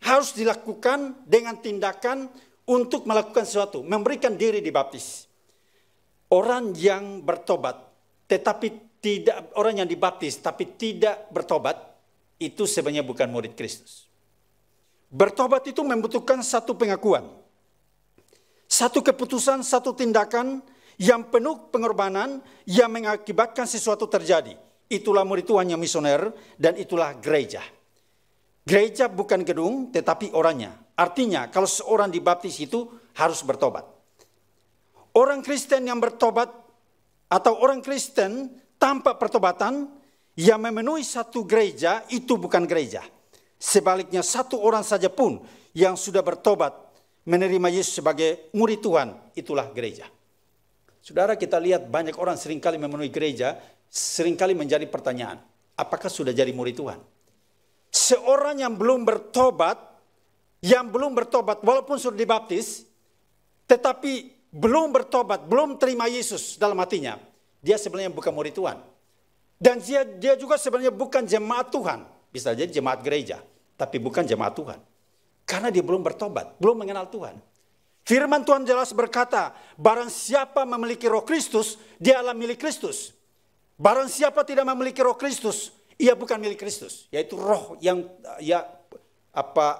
[SPEAKER 3] harus dilakukan dengan tindakan untuk melakukan sesuatu, memberikan diri dibaptis. Orang yang bertobat tetapi tidak, orang yang dibaptis tapi tidak bertobat, itu sebenarnya bukan murid Kristus. Bertobat itu membutuhkan satu pengakuan, satu keputusan, satu tindakan yang penuh pengorbanan yang mengakibatkan sesuatu terjadi. Itulah murid Tuhan yang misioner dan itulah gereja. Gereja bukan gedung tetapi orangnya. Artinya kalau seorang dibaptis itu harus bertobat. Orang Kristen yang bertobat atau orang Kristen tanpa pertobatan yang memenuhi satu gereja itu bukan gereja. Sebaliknya satu orang saja pun yang sudah bertobat menerima Yesus sebagai murid Tuhan, itulah gereja. Saudara, kita lihat banyak orang seringkali memenuhi gereja, seringkali menjadi pertanyaan, apakah sudah jadi murid Tuhan? Seorang yang belum bertobat walaupun sudah dibaptis, tetapi belum bertobat, belum terima Yesus dalam hatinya, dia sebenarnya bukan murid Tuhan. Dan dia juga sebenarnya bukan jemaat Tuhan. Bisa jadi jemaat gereja, tapi bukan jemaat Tuhan. Karena dia belum bertobat, belum mengenal Tuhan. Firman Tuhan jelas berkata, barang siapa memiliki Roh Kristus, dia adalah milik Kristus. Barang siapa tidak memiliki Roh Kristus, ia bukan milik Kristus. Yaitu roh yang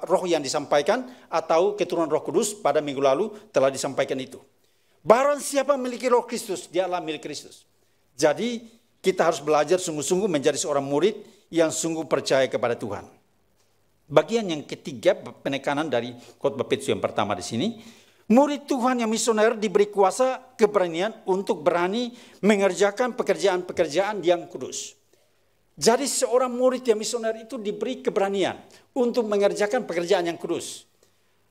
[SPEAKER 3] roh yang disampaikan atau keturunan Roh Kudus pada minggu lalu telah disampaikan itu. Barang siapa memiliki Roh Kristus, dia adalah milik Kristus. Jadi kita harus belajar sungguh-sungguh menjadi seorang murid yang sungguh percaya kepada Tuhan. Bagian yang ketiga, penekanan dari khotbah Petrus yang pertama di sini, murid Tuhan yang misioner diberi kuasa keberanian untuk berani mengerjakan pekerjaan-pekerjaan yang kudus. Jadi seorang murid yang misioner itu diberi keberanian untuk mengerjakan pekerjaan yang kudus.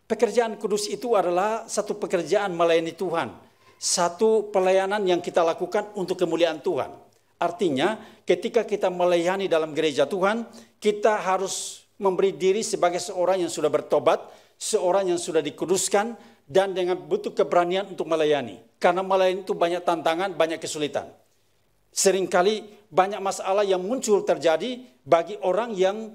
[SPEAKER 3] Pekerjaan kudus itu adalah satu pekerjaan melayani Tuhan. Satu pelayanan yang kita lakukan untuk kemuliaan Tuhan. Artinya ketika kita melayani dalam gereja Tuhan, kita harus memberi diri sebagai seorang yang sudah bertobat, seorang yang sudah dikuduskan, dan dengan butuh keberanian untuk melayani. Karena melayani itu banyak tantangan, banyak kesulitan. Seringkali banyak masalah yang muncul terjadi bagi orang yang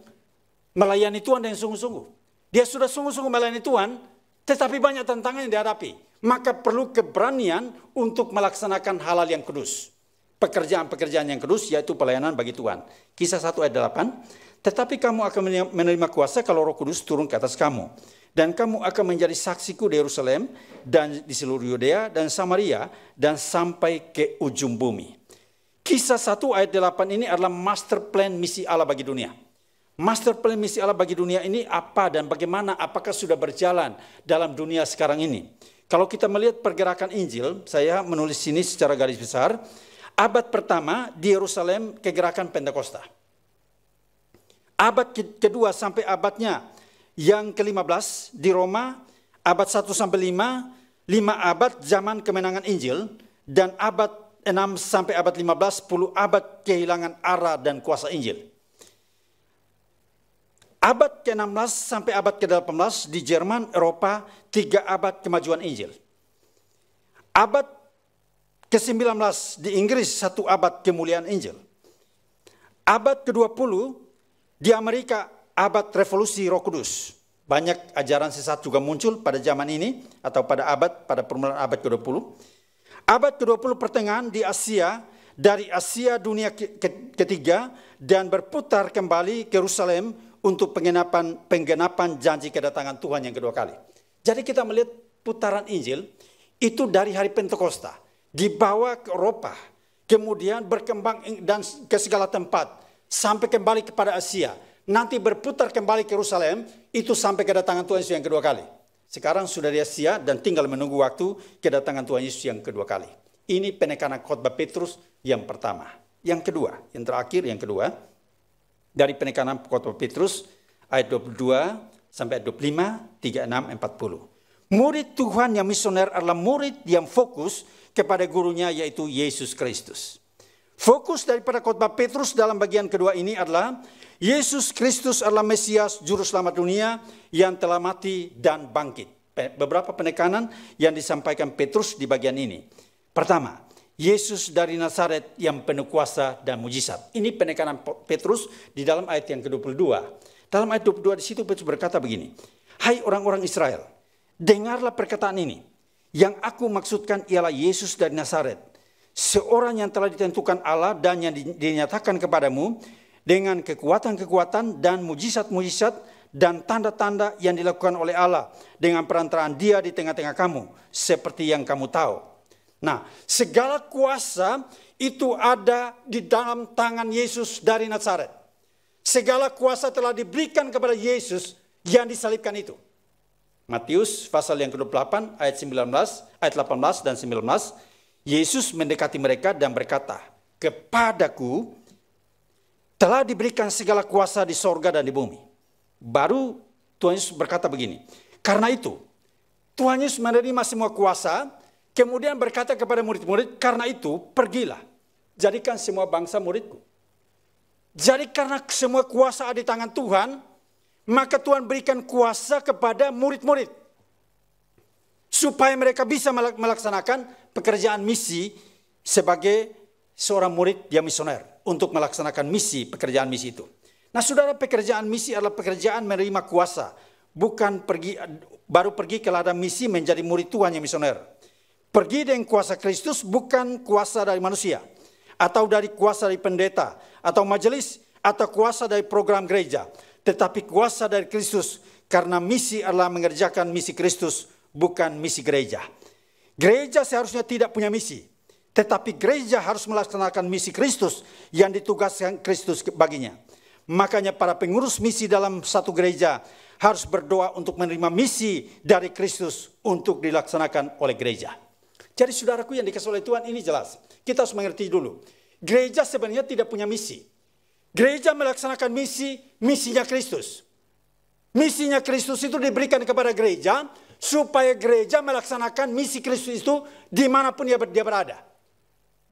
[SPEAKER 3] melayani Tuhan dengan sungguh-sungguh. Dia sudah sungguh-sungguh melayani Tuhan, tetapi banyak tantangan yang dihadapi. Maka perlu keberanian untuk melaksanakan hal-hal yang kudus. Pekerjaan-pekerjaan yang kudus yaitu pelayanan bagi Tuhan. Kisah 1 ayat 8, tetapi kamu akan menerima kuasa kalau Roh Kudus turun ke atas kamu. Dan kamu akan menjadi saksiku di Yerusalem dan di seluruh Yudea dan Samaria dan sampai ke ujung bumi. Kisah 1 ayat 8 ini adalah master plan misi Allah bagi dunia. Master plan misi Allah bagi dunia ini apa dan bagaimana, apakah sudah berjalan dalam dunia sekarang ini? Kalau kita melihat pergerakan Injil, saya menulis sini secara garis besar, abad pertama di Yerusalem kegerakan Pentakosta. Abad kedua sampai abadnya yang ke-15 di Roma, abad 1 sampai 5 abad zaman kemenangan Injil, dan abad 6 sampai abad 15, 10 abad kehilangan arah dan kuasa Injil. Abad ke-16 sampai abad ke-18 di Jerman, Eropa, 3 abad kemajuan Injil. Abad ke-19 di Inggris, 1 abad kemuliaan Injil. Abad ke-20 di Amerika, abad revolusi Roh Kudus. Banyak ajaran sesat juga muncul pada zaman ini atau pada permulaan abad ke-20. Abad ke-20 pertengahan di Asia, dari Asia dunia ketiga dan berputar kembali ke Yerusalem untuk penggenapan janji kedatangan Tuhan yang kedua kali. Jadi kita melihat putaran Injil itu dari hari Pentakosta dibawa ke Eropa, kemudian berkembang dan ke segala tempat sampai kembali kepada Asia. Nanti berputar kembali ke Yerusalem, itu sampai kedatangan Tuhan Yesus yang kedua kali. Sekarang sudah di Asia dan tinggal menunggu waktu kedatangan Tuhan Yesus yang kedua kali. Ini penekanan khotbah Petrus yang pertama. Yang kedua, yang terakhir, yang kedua, dari penekanan khotbah Petrus ayat 22 sampai 25, 36, 40. Murid Tuhan yang misioner adalah murid yang fokus kepada gurunya yaitu Yesus Kristus. Fokus daripada khotbah Petrus dalam bagian kedua ini adalah Yesus Kristus adalah Mesias juru selamat dunia yang telah mati dan bangkit. Beberapa penekanan yang disampaikan Petrus di bagian ini. Pertama, Yesus dari Nazaret yang penuh kuasa dan mujizat. Ini penekanan Petrus di dalam ayat yang ke-22. Dalam ayat 22 di situ Petrus berkata begini, "Hai orang-orang Israel, dengarlah perkataan ini. Yang aku maksudkan ialah Yesus dari Nazaret, seorang yang telah ditentukan Allah dan yang dinyatakan kepadamu dengan kekuatan-kekuatan dan mujizat-mujizat dan tanda-tanda yang dilakukan oleh Allah dengan perantaraan Dia di tengah-tengah kamu, seperti yang kamu tahu." Nah, segala kuasa itu ada di dalam tangan Yesus dari Nazaret. Segala kuasa telah diberikan kepada Yesus yang disalibkan itu. Matius pasal yang ke-28 ayat 18 dan 19, Yesus mendekati mereka dan berkata, "Kepadaku telah diberikan segala kuasa di sorga dan di bumi." Baru Tuhan Yesus berkata begini, karena itu Tuhan Yesus menerima semua kuasa, kemudian berkata kepada murid-murid, "Karena itu pergilah, jadikan semua bangsa muridku." Jadi karena semua kuasa ada di tangan Tuhan, maka Tuhan berikan kuasa kepada murid-murid supaya mereka bisa melaksanakan pekerjaan misi sebagai seorang murid yang misioner untuk melaksanakan misi, pekerjaan misi itu. Nah, saudara, pekerjaan misi adalah pekerjaan menerima kuasa, bukan baru pergi ke ladang misi menjadi murid Tuhan yang misioner. Pergi dengan kuasa Kristus, bukan kuasa dari manusia, atau dari kuasa dari pendeta, atau majelis, atau kuasa dari program gereja, tetapi kuasa dari Kristus, karena misi adalah mengerjakan misi Kristus, bukan misi gereja. Gereja seharusnya tidak punya misi, tetapi gereja harus melaksanakan misi Kristus yang ditugaskan Kristus baginya. Makanya para pengurus misi dalam satu gereja harus berdoa untuk menerima misi dari Kristus untuk dilaksanakan oleh gereja. Jadi saudaraku yang dikasihi oleh Tuhan, ini jelas. Kita harus mengerti dulu. Gereja sebenarnya tidak punya misi. Gereja melaksanakan misinya Kristus. Misinya Kristus itu diberikan kepada gereja, supaya gereja melaksanakan misi Kristus itu dimanapun dia berada.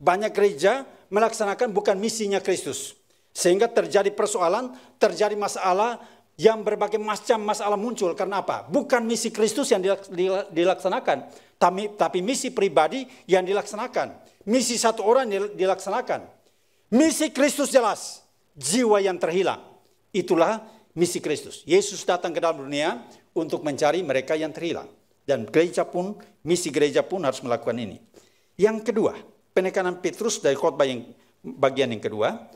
[SPEAKER 3] Banyak gereja melaksanakan bukan misinya Kristus. Sehingga terjadi persoalan, terjadi masalah, yang berbagai macam masalah muncul. Karena apa? Bukan misi Kristus yang dilaksanakan, tapi misi pribadi yang dilaksanakan. Misi satu orang dilaksanakan. Misi Kristus jelas, jiwa yang terhilang. Itulah misi Kristus. Yesus datang ke dalam dunia untuk mencari mereka yang terhilang. Dan gereja pun, misi gereja pun harus melakukan ini. Yang kedua, penekanan Petrus dari khotbah yang bagian yang kedua,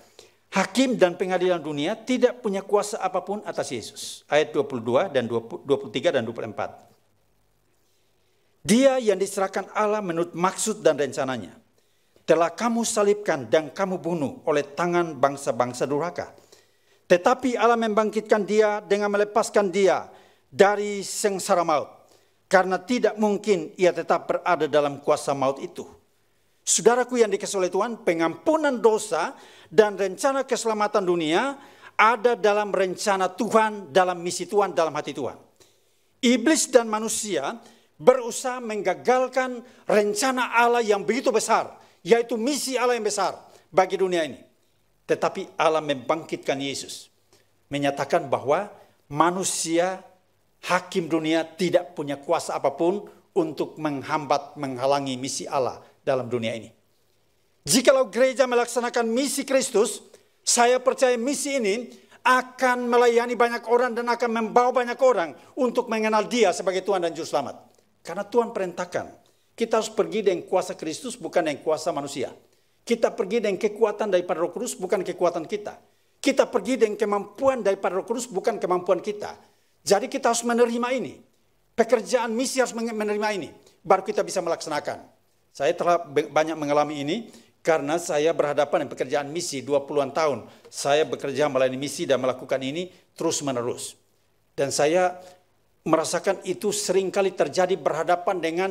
[SPEAKER 3] hakim dan pengadilan dunia tidak punya kuasa apapun atas Yesus. Ayat 22 dan 23 dan 24. Dia yang diserahkan Allah menurut maksud dan rencananya, telah kamu salibkan dan kamu bunuh oleh tangan bangsa-bangsa durhaka. Tetapi Allah membangkitkan dia dengan melepaskan dia dari sengsara maut. Karena tidak mungkin ia tetap berada dalam kuasa maut itu. Saudaraku yang dikasihi oleh Tuhan, pengampunan dosa dan rencana keselamatan dunia ada dalam rencana Tuhan, dalam misi Tuhan, dalam hati Tuhan. Iblis dan manusia berusaha menggagalkan rencana Allah yang begitu besar, yaitu misi Allah yang besar bagi dunia ini. Tetapi Allah membangkitkan Yesus, menyatakan bahwa manusia, hakim dunia tidak punya kuasa apapun untuk menghambat, menghalangi misi Allah dalam dunia ini. Jikalau gereja melaksanakan misi Kristus, saya percaya misi ini akan melayani banyak orang dan akan membawa banyak orang untuk mengenal Dia sebagai Tuhan dan Juru Selamat. Karena Tuhan perintahkan, kita harus pergi dengan kuasa Kristus, bukan dengan kuasa manusia. Kita pergi dengan kekuatan daripada Roh Kudus, bukan kekuatan kita. Kita pergi dengan kemampuan daripada Roh Kudus, bukan kemampuan kita. Jadi kita harus menerima ini. Pekerjaan misi harus menerima ini. Baru kita bisa melaksanakan. Saya telah banyak mengalami ini karena saya berhadapan dengan pekerjaan misi 20-an tahun. Saya bekerja melayani misi dan melakukan ini terus menerus. Dan saya merasakan itu seringkali terjadi berhadapan dengan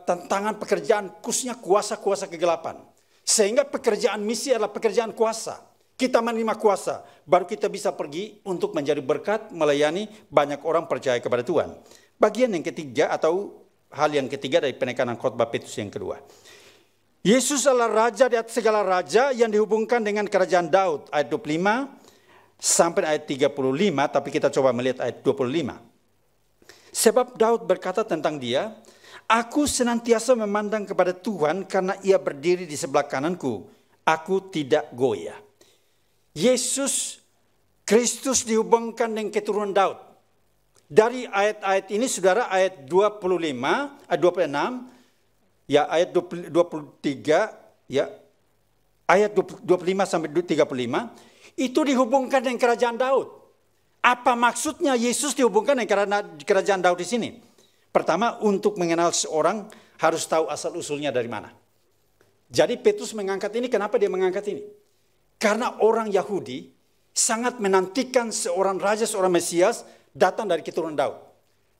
[SPEAKER 3] tantangan pekerjaan, khususnya kuasa-kuasa kegelapan. Sehingga pekerjaan misi adalah pekerjaan kuasa. Kita menerima kuasa, baru kita bisa pergi untuk menjadi berkat, melayani banyak orang percaya kepada Tuhan. Bagian yang ketiga atau hal yang ketiga dari penekanan khotbah Petrus yang kedua. Yesus adalah raja di atas segala raja yang dihubungkan dengan kerajaan Daud. Ayat 25 sampai ayat 35, tapi kita coba melihat ayat 25. Sebab Daud berkata tentang dia, Aku senantiasa memandang kepada Tuhan karena ia berdiri di sebelah kananku. Aku tidak goyah. Yesus Kristus dihubungkan dengan keturunan Daud. Dari ayat-ayat ini saudara, ayat 25, ayat 26, ya ayat 23, ya ayat 25 sampai 35, itu dihubungkan dengan kerajaan Daud. Apa maksudnya Yesus dihubungkan dengan kerajaan Daud di sini? Pertama, untuk mengenal seorang harus tahu asal-usulnya dari mana. Jadi Petrus mengangkat ini, kenapa dia mengangkat ini? Karena orang Yahudi sangat menantikan seorang raja, seorang Mesias datang dari keturunan Daud.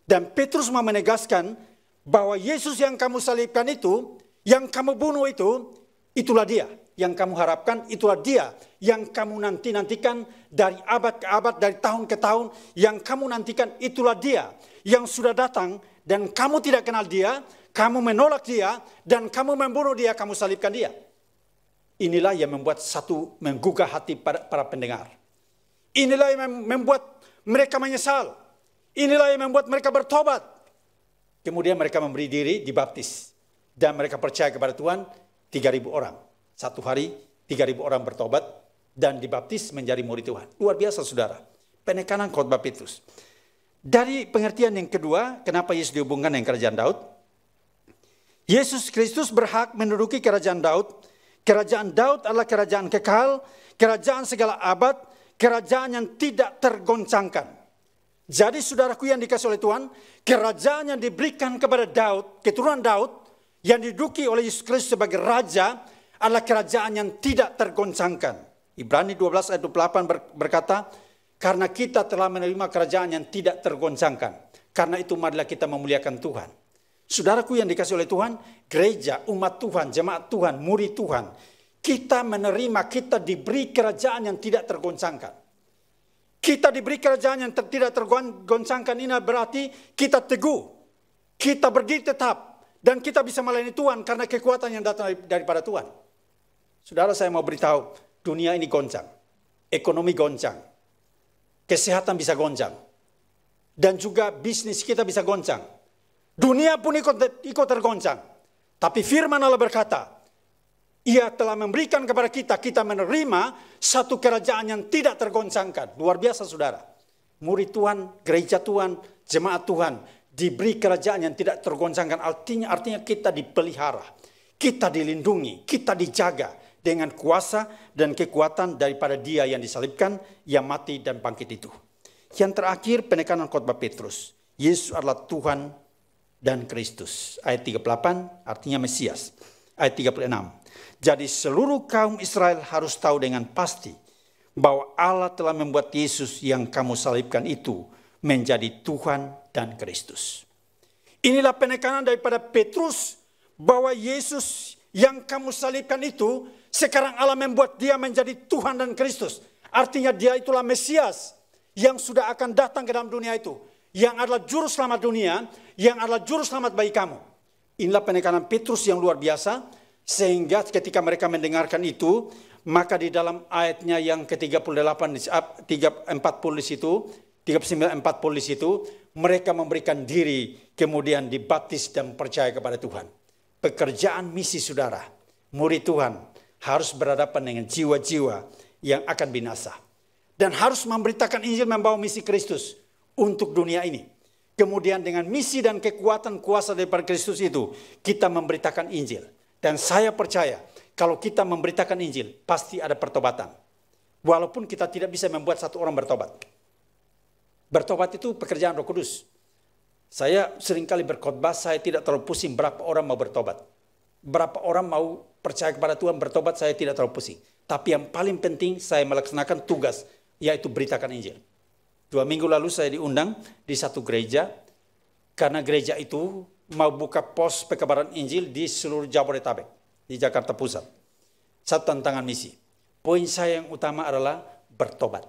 [SPEAKER 3] Dan Petrus mau menegaskan bahwa Yesus yang kamu salibkan itu, yang kamu bunuh itu, itulah dia. Yang kamu harapkan, itulah dia. Yang kamu nantikan dari abad ke abad, dari tahun ke tahun. Yang kamu nantikan, itulah dia. Yang sudah datang dan kamu tidak kenal dia, kamu menolak dia, dan kamu membunuh dia, kamu salibkan dia. Inilah yang membuat menggugah hati para pendengar. Inilah yang membuat mereka menyesal. Inilah yang membuat mereka bertobat. Kemudian mereka memberi diri, dibaptis. Dan mereka percaya kepada Tuhan, 3.000 orang. Satu hari, 3.000 orang bertobat dan dibaptis menjadi murid Tuhan. Luar biasa saudara. Penekanan khotbah Petrus. Dari pengertian yang kedua, kenapa Yesus dihubungkan dengan kerajaan Daud? Yesus Kristus berhak menduduki kerajaan Daud. Kerajaan Daud adalah kerajaan kekal, kerajaan segala abad, kerajaan yang tidak tergoncangkan. Jadi saudaraku yang dikasih oleh Tuhan, kerajaan yang diberikan kepada Daud, keturunan Daud, yang diduduki oleh Yesus Kristus sebagai raja, adalah kerajaan yang tidak tergoncangkan. Ibrani 12 ayat 28 berkata, karena kita telah menerima kerajaan yang tidak tergoncangkan. Karena itu marilah kita memuliakan Tuhan. Saudaraku yang dikasih oleh Tuhan, gereja, umat Tuhan, jemaat Tuhan, murid Tuhan, kita menerima, kita diberi kerajaan yang tidak tergoncangkan. Kita diberi kerajaan yang tidak tergoncangkan, ini berarti kita teguh, kita berdiri tetap, dan kita bisa melayani Tuhan karena kekuatan yang datang daripada Tuhan. Saudara, saya mau beritahu, dunia ini goncang, ekonomi goncang, kesehatan bisa goncang, dan juga bisnis kita bisa goncang. Dunia pun ikut tergoncang. Tapi firman Allah berkata, ia telah memberikan kepada kita, kita menerima satu kerajaan yang tidak tergoncangkan. Luar biasa saudara. Murid Tuhan, gereja Tuhan, jemaat Tuhan, diberi kerajaan yang tidak tergoncangkan. Artinya kita dipelihara, kita dilindungi, kita dijaga dengan kuasa dan kekuatan daripada dia yang disalibkan, yang mati dan bangkit itu. Yang terakhir, penekanan khotbah Petrus. Yesus adalah Tuhan dan Kristus. Ayat 38 artinya Mesias. Ayat 36. Jadi seluruh kaum Israel harus tahu dengan pasti bahwa Allah telah membuat Yesus yang kamu salibkan itu menjadi Tuhan dan Kristus. Inilah penekanan daripada Petrus bahwa Yesus yang kamu salibkan itu sekarang Allah membuat dia menjadi Tuhan dan Kristus. Artinya dia itulah Mesias yang sudah akan datang ke dalam dunia itu. Yang adalah juru selamat dunia, yang adalah juru selamat bagi kamu. Inilah penekanan Petrus yang luar biasa, sehingga ketika mereka mendengarkan itu, maka di dalam ayatnya yang ke-38, 40 di situ, 39, 40 di situ, mereka memberikan diri, kemudian dibaptis dan percaya kepada Tuhan. Pekerjaan misi saudara, murid Tuhan, harus berhadapan dengan jiwa-jiwa yang akan binasa. Dan harus memberitakan Injil, membawa misi Kristus untuk dunia ini. Kemudian dengan misi dan kekuatan kuasa daripada Kristus itu, kita memberitakan Injil. Dan saya percaya, kalau kita memberitakan Injil, pasti ada pertobatan. Walaupun kita tidak bisa membuat satu orang bertobat. Bertobat itu pekerjaan Roh Kudus. Saya seringkali berkhotbah, saya tidak terlalu pusing berapa orang mau bertobat. Berapa orang mau percaya kepada Tuhan bertobat, saya tidak terlalu pusing. Tapi yang paling penting, saya melaksanakan tugas, yaitu beritakan Injil. 2 minggu lalu saya diundang di satu gereja, karena gereja itu mau buka pos pekabaran Injil di seluruh Jabodetabek, di Jakarta Pusat. Satu tantangan misi. Poin saya yang utama adalah bertobat.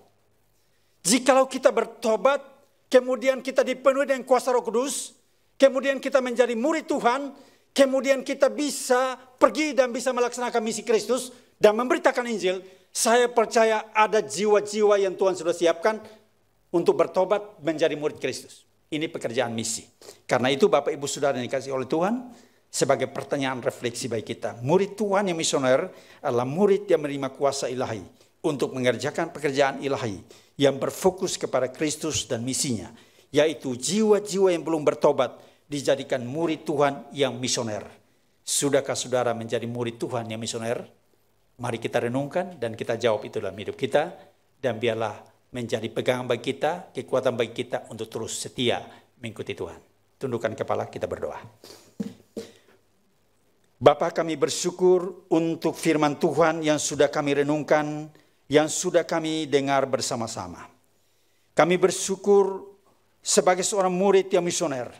[SPEAKER 3] Jikalau kita bertobat, kemudian kita dipenuhi dengan kuasa Roh Kudus, kemudian kita menjadi murid Tuhan, kemudian kita bisa pergi dan bisa melaksanakan misi Kristus dan memberitakan Injil, saya percaya ada jiwa-jiwa yang Tuhan sudah siapkan untuk bertobat menjadi murid Kristus. Ini pekerjaan misi. Karena itu Bapak Ibu Saudara yang dikasihi oleh Tuhan, sebagai pertanyaan refleksi bagi kita, murid Tuhan yang misioner adalah murid yang menerima kuasa ilahi untuk mengerjakan pekerjaan ilahi yang berfokus kepada Kristus dan misinya, yaitu jiwa-jiwa yang belum bertobat dijadikan murid Tuhan yang misioner. Sudahkah saudara menjadi murid Tuhan yang misioner? Mari kita renungkan dan kita jawab itu dalam hidup kita, dan biarlah menjadi pegangan bagi kita, kekuatan bagi kita untuk terus setia mengikuti Tuhan. Tundukkan kepala, kita berdoa. Bapa, kami bersyukur untuk firman Tuhan yang sudah kami renungkan, yang sudah kami dengar bersama-sama. Kami bersyukur sebagai seorang murid yang misioner,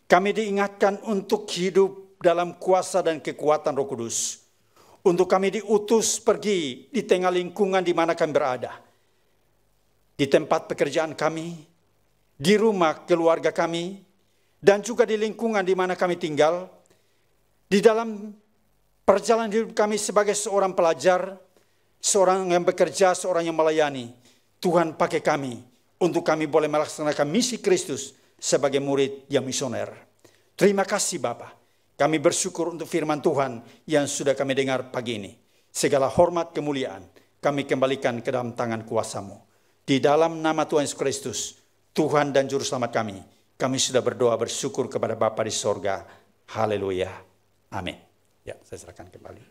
[SPEAKER 3] kami diingatkan untuk hidup dalam kuasa dan kekuatan Roh Kudus. Untuk kami diutus pergi di tengah lingkungan di mana kami berada. Di tempat pekerjaan kami, di rumah keluarga kami, dan juga di lingkungan di mana kami tinggal, di dalam perjalanan hidup kami sebagai seorang pelajar, seorang yang bekerja, seorang yang melayani. Tuhan pakai kami untuk kami boleh melaksanakan misi Kristus sebagai murid yang misioner. Terima kasih Bapa. Kami bersyukur untuk firman Tuhan yang sudah kami dengar pagi ini. Segala hormat kemuliaan kami kembalikan ke dalam tangan kuasa-Mu. Di dalam nama Tuhan Yesus Kristus, Tuhan dan Juru Selamat kami sudah berdoa bersyukur kepada Bapa di sorga. Haleluya. Amin. Ya, saya serahkan kembali.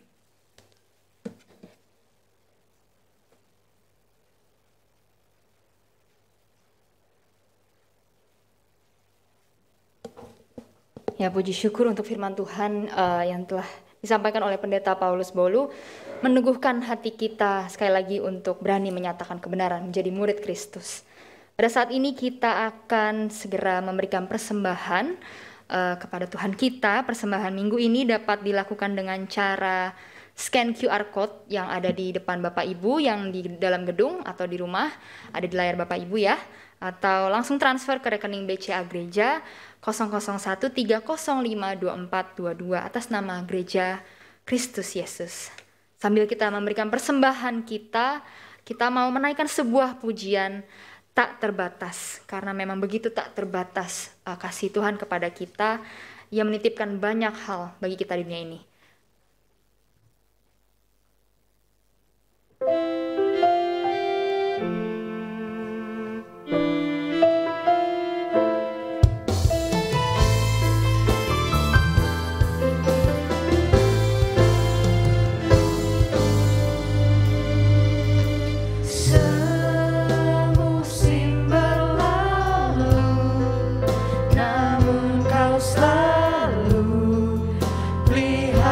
[SPEAKER 1] Ya, puji syukur untuk firman Tuhan yang telah disampaikan oleh Pendeta Paulus Bolu, meneguhkan hati kita sekali lagi untuk berani menyatakan kebenaran, menjadi murid Kristus. Pada saat ini kita akan segera memberikan persembahan kepada Tuhan kita. Persembahan minggu ini dapat dilakukan dengan cara scan QR Code yang ada di depan Bapak Ibu yang di dalam gedung atau di rumah, ada di layar Bapak Ibu ya. Atau langsung transfer ke rekening BCA Gereja 00130052422 atas nama Gereja Kristus Yesus. Sambil kita memberikan persembahan kita mau menaikkan sebuah pujian tak terbatas. Karena memang begitu tak terbatas kasih Tuhan kepada kita, Ia menitipkan banyak hal bagi kita di dunia ini.
[SPEAKER 4] Namun kau selalu pelihara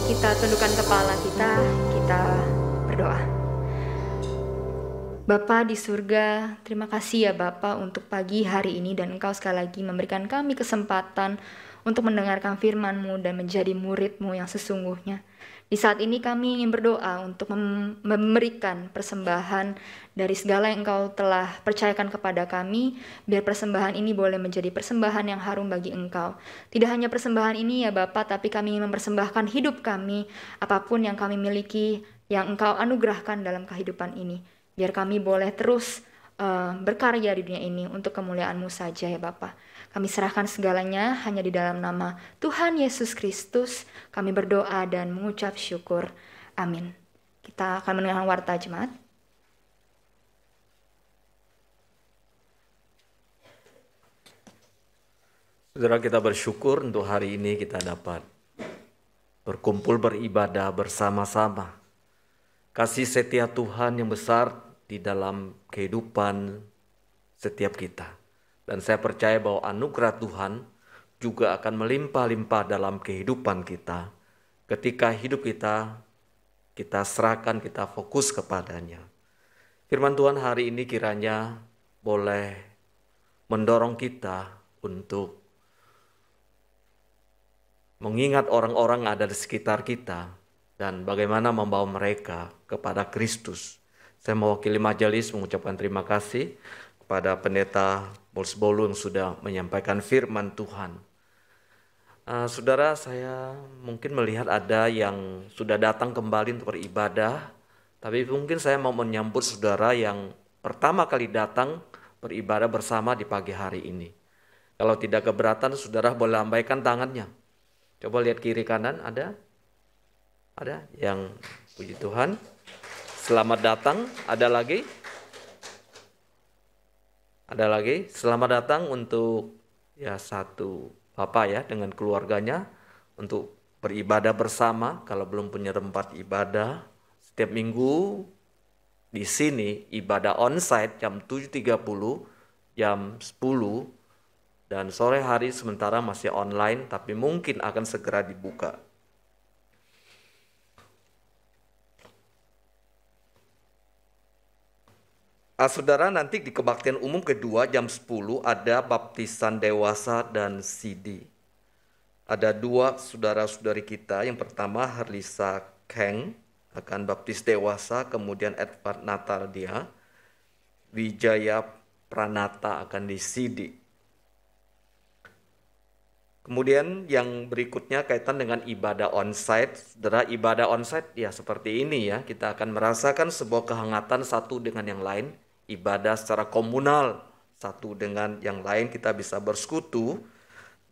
[SPEAKER 1] kita tundukkan kepala kita berdoa. Bapa di surga, terima kasih ya Bapa untuk pagi hari ini dan Engkau sekali lagi memberikan kami kesempatan untuk mendengarkan firman-Mu dan menjadi murid-Mu yang sesungguhnya. Di saat ini kami ingin berdoa untuk memberikan persembahan dari segala yang Engkau telah percayakan kepada kami, biar persembahan ini boleh menjadi persembahan yang harum bagi Engkau. Tidak hanya persembahan ini ya Bapa, tapi kami ingin mempersembahkan hidup kami, apapun yang kami miliki, yang Engkau anugerahkan dalam kehidupan ini. Biar kami boleh terus berkarya di dunia ini untuk kemuliaan-Mu saja ya Bapa. Kami serahkan segalanya hanya di dalam nama Tuhan Yesus Kristus. Kami berdoa dan mengucap syukur. Amin. Kita akan mendengarkan warta jemaat.
[SPEAKER 4] Saudara, kita bersyukur untuk hari ini kita dapat berkumpul beribadah bersama-sama. Kasih setia Tuhan yang besar di dalam kehidupan setiap kita. Dan saya percaya bahwa anugerah Tuhan juga akan melimpah-limpah dalam kehidupan kita. Ketika hidup kita serahkan, kita fokus kepadanya. Firman Tuhan hari ini kiranya boleh mendorong kita untuk mengingat orang-orang ada di sekitar kita dan bagaimana membawa mereka kepada Kristus. Saya mewakili majelis mengucapkan terima kasih kepada Pendeta Bolsbolu yang sudah menyampaikan firman Tuhan. Saudara, saya mungkin melihat ada yang sudah datang kembali untuk beribadah, tapi mungkin saya mau menyambut saudara yang pertama kali datang beribadah bersama di pagi hari ini. Kalau tidak keberatan, saudara boleh lambaikan tangannya. Coba lihat kiri kanan, ada? Ada yang puji Tuhan. Selamat datang, ada lagi? Ada lagi? Selamat datang untuk satu Bapak ya dengan keluarganya untuk beribadah bersama. Kalau belum punya tempat ibadah, setiap minggu di sini ibadah onsite jam 7.30, jam 10, dan sore hari sementara masih online tapi mungkin akan segera dibuka. Saudara, nanti di kebaktian umum kedua jam 10 ada baptisan dewasa dan CD. Ada dua saudara-saudari kita, yang pertama Herlisa Keng akan baptis dewasa, kemudian Edward Nataldia, Wijaya Pranata akan di CD. Kemudian yang berikutnya kaitan dengan ibadah onsite. Saudara, ibadah onsite ya seperti ini ya, kita akan merasakan sebuah kehangatan satu dengan yang lain. Ibadah secara komunal satu dengan yang lain, kita bisa bersekutu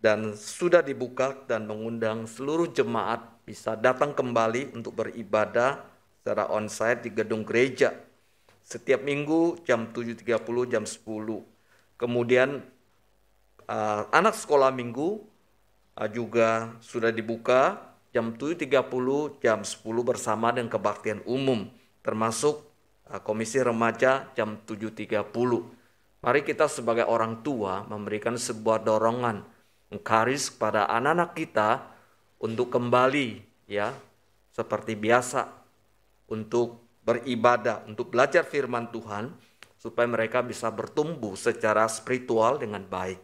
[SPEAKER 4] dan sudah dibuka dan mengundang seluruh jemaat bisa datang kembali untuk beribadah secara onsite di gedung gereja setiap minggu jam 7.30, jam 10. Kemudian anak sekolah minggu juga sudah dibuka jam 7.30, jam 10 bersama dengan kebaktian umum, termasuk Komisi Remaja jam 7.30. Mari kita sebagai orang tua memberikan sebuah dorongan, encourage kepada anak-anak kita untuk kembali ya seperti biasa untuk beribadah, untuk belajar firman Tuhan supaya mereka bisa bertumbuh secara spiritual dengan baik.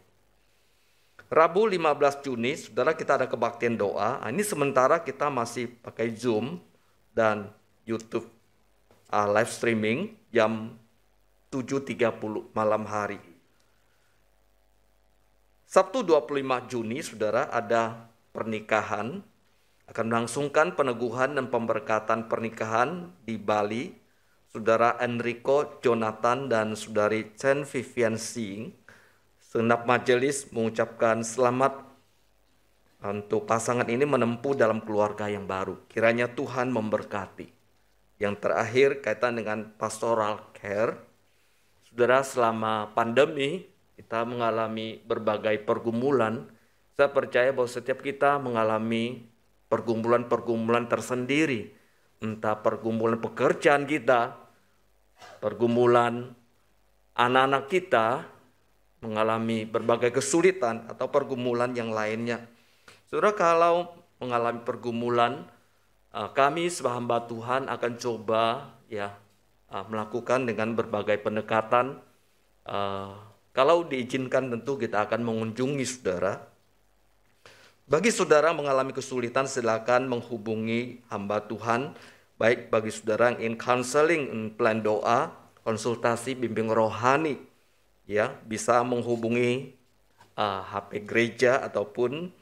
[SPEAKER 4] Rabu 15 Juni, saudara, kita ada kebaktian doa. Ini sementara kita masih pakai Zoom dan YouTube live streaming jam 7.30 malam hari. Sabtu 25 Juni, saudara, ada pernikahan. Akan melangsungkan peneguhan dan pemberkatan pernikahan di Bali. Saudara Enrico Jonathan dan saudari Chen Vivian Singh. Senap majelis mengucapkan selamat untuk pasangan ini menempuh dalam keluarga yang baru. Kiranya Tuhan memberkati. Yang terakhir kaitan dengan pastoral care. Saudara, selama pandemi kita mengalami berbagai pergumulan. Saya percaya bahwa setiap kita mengalami pergumulan-pergumulan tersendiri. Entah pergumulan pekerjaan kita, pergumulan anak-anak kita mengalami berbagai kesulitan atau pergumulan yang lainnya. Saudara, kalau mengalami pergumulan, kami sebagai hamba Tuhan akan coba ya melakukan dengan berbagai pendekatan. Kalau diizinkan tentu kita akan mengunjungi saudara. Bagi saudara mengalami kesulitan, silakan menghubungi hamba Tuhan. Baik bagi saudara yang in counseling, plan doa, konsultasi bimbing rohani, ya bisa menghubungi HP gereja ataupun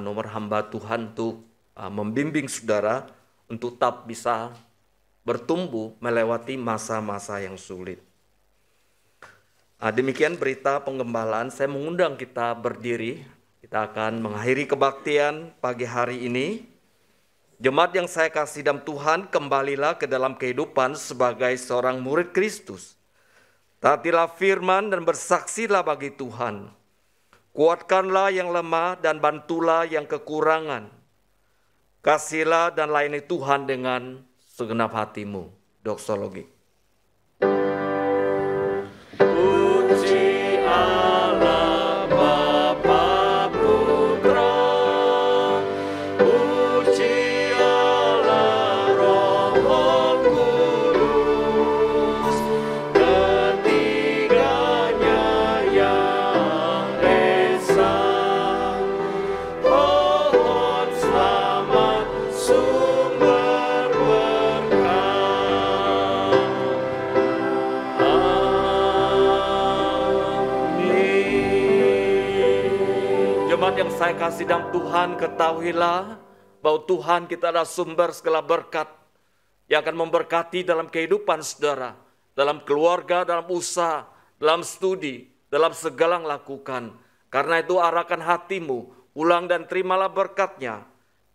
[SPEAKER 4] nomor hamba Tuhan untuk membimbing saudara untuk tetap bisa bertumbuh melewati masa-masa yang sulit. Demikian berita penggembalaan. Saya mengundang kita berdiri. Kita akan mengakhiri kebaktian pagi hari ini. Jemaat yang saya kasih dalam Tuhan, kembalilah ke dalam kehidupan sebagai seorang murid Kristus. Taatilah firman dan bersaksilah bagi Tuhan. Kuatkanlah yang lemah dan bantulah yang kekurangan. Kasihlah dan layani Tuhan dengan segenap hatimu. Doksologi. Yang saya kasih dalam Tuhan, ketahuilah bahwa Tuhan kita adalah sumber segala berkat yang akan memberkati dalam kehidupan saudara, dalam keluarga, dalam usaha, dalam studi, dalam segala yang lakukan. Karena itu arahkan hatimu, pulang dan terimalah berkatnya.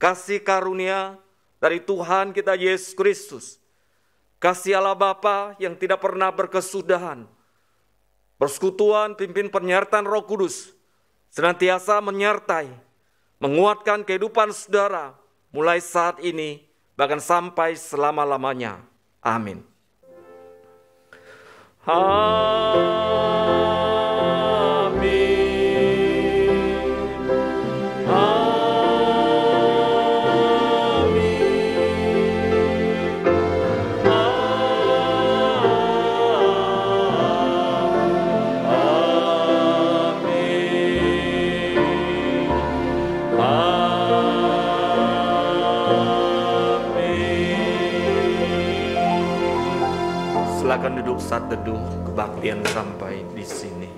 [SPEAKER 4] Kasih karunia dari Tuhan kita Yesus Kristus, kasih Allah Bapa yang tidak pernah berkesudahan, persekutuan pimpin penyertaan Roh Kudus, senantiasa menyertai, menguatkan kehidupan saudara mulai saat ini, bahkan sampai selama-lamanya. Amin. Silakan duduk saat teduh kebaktian sampai di sini.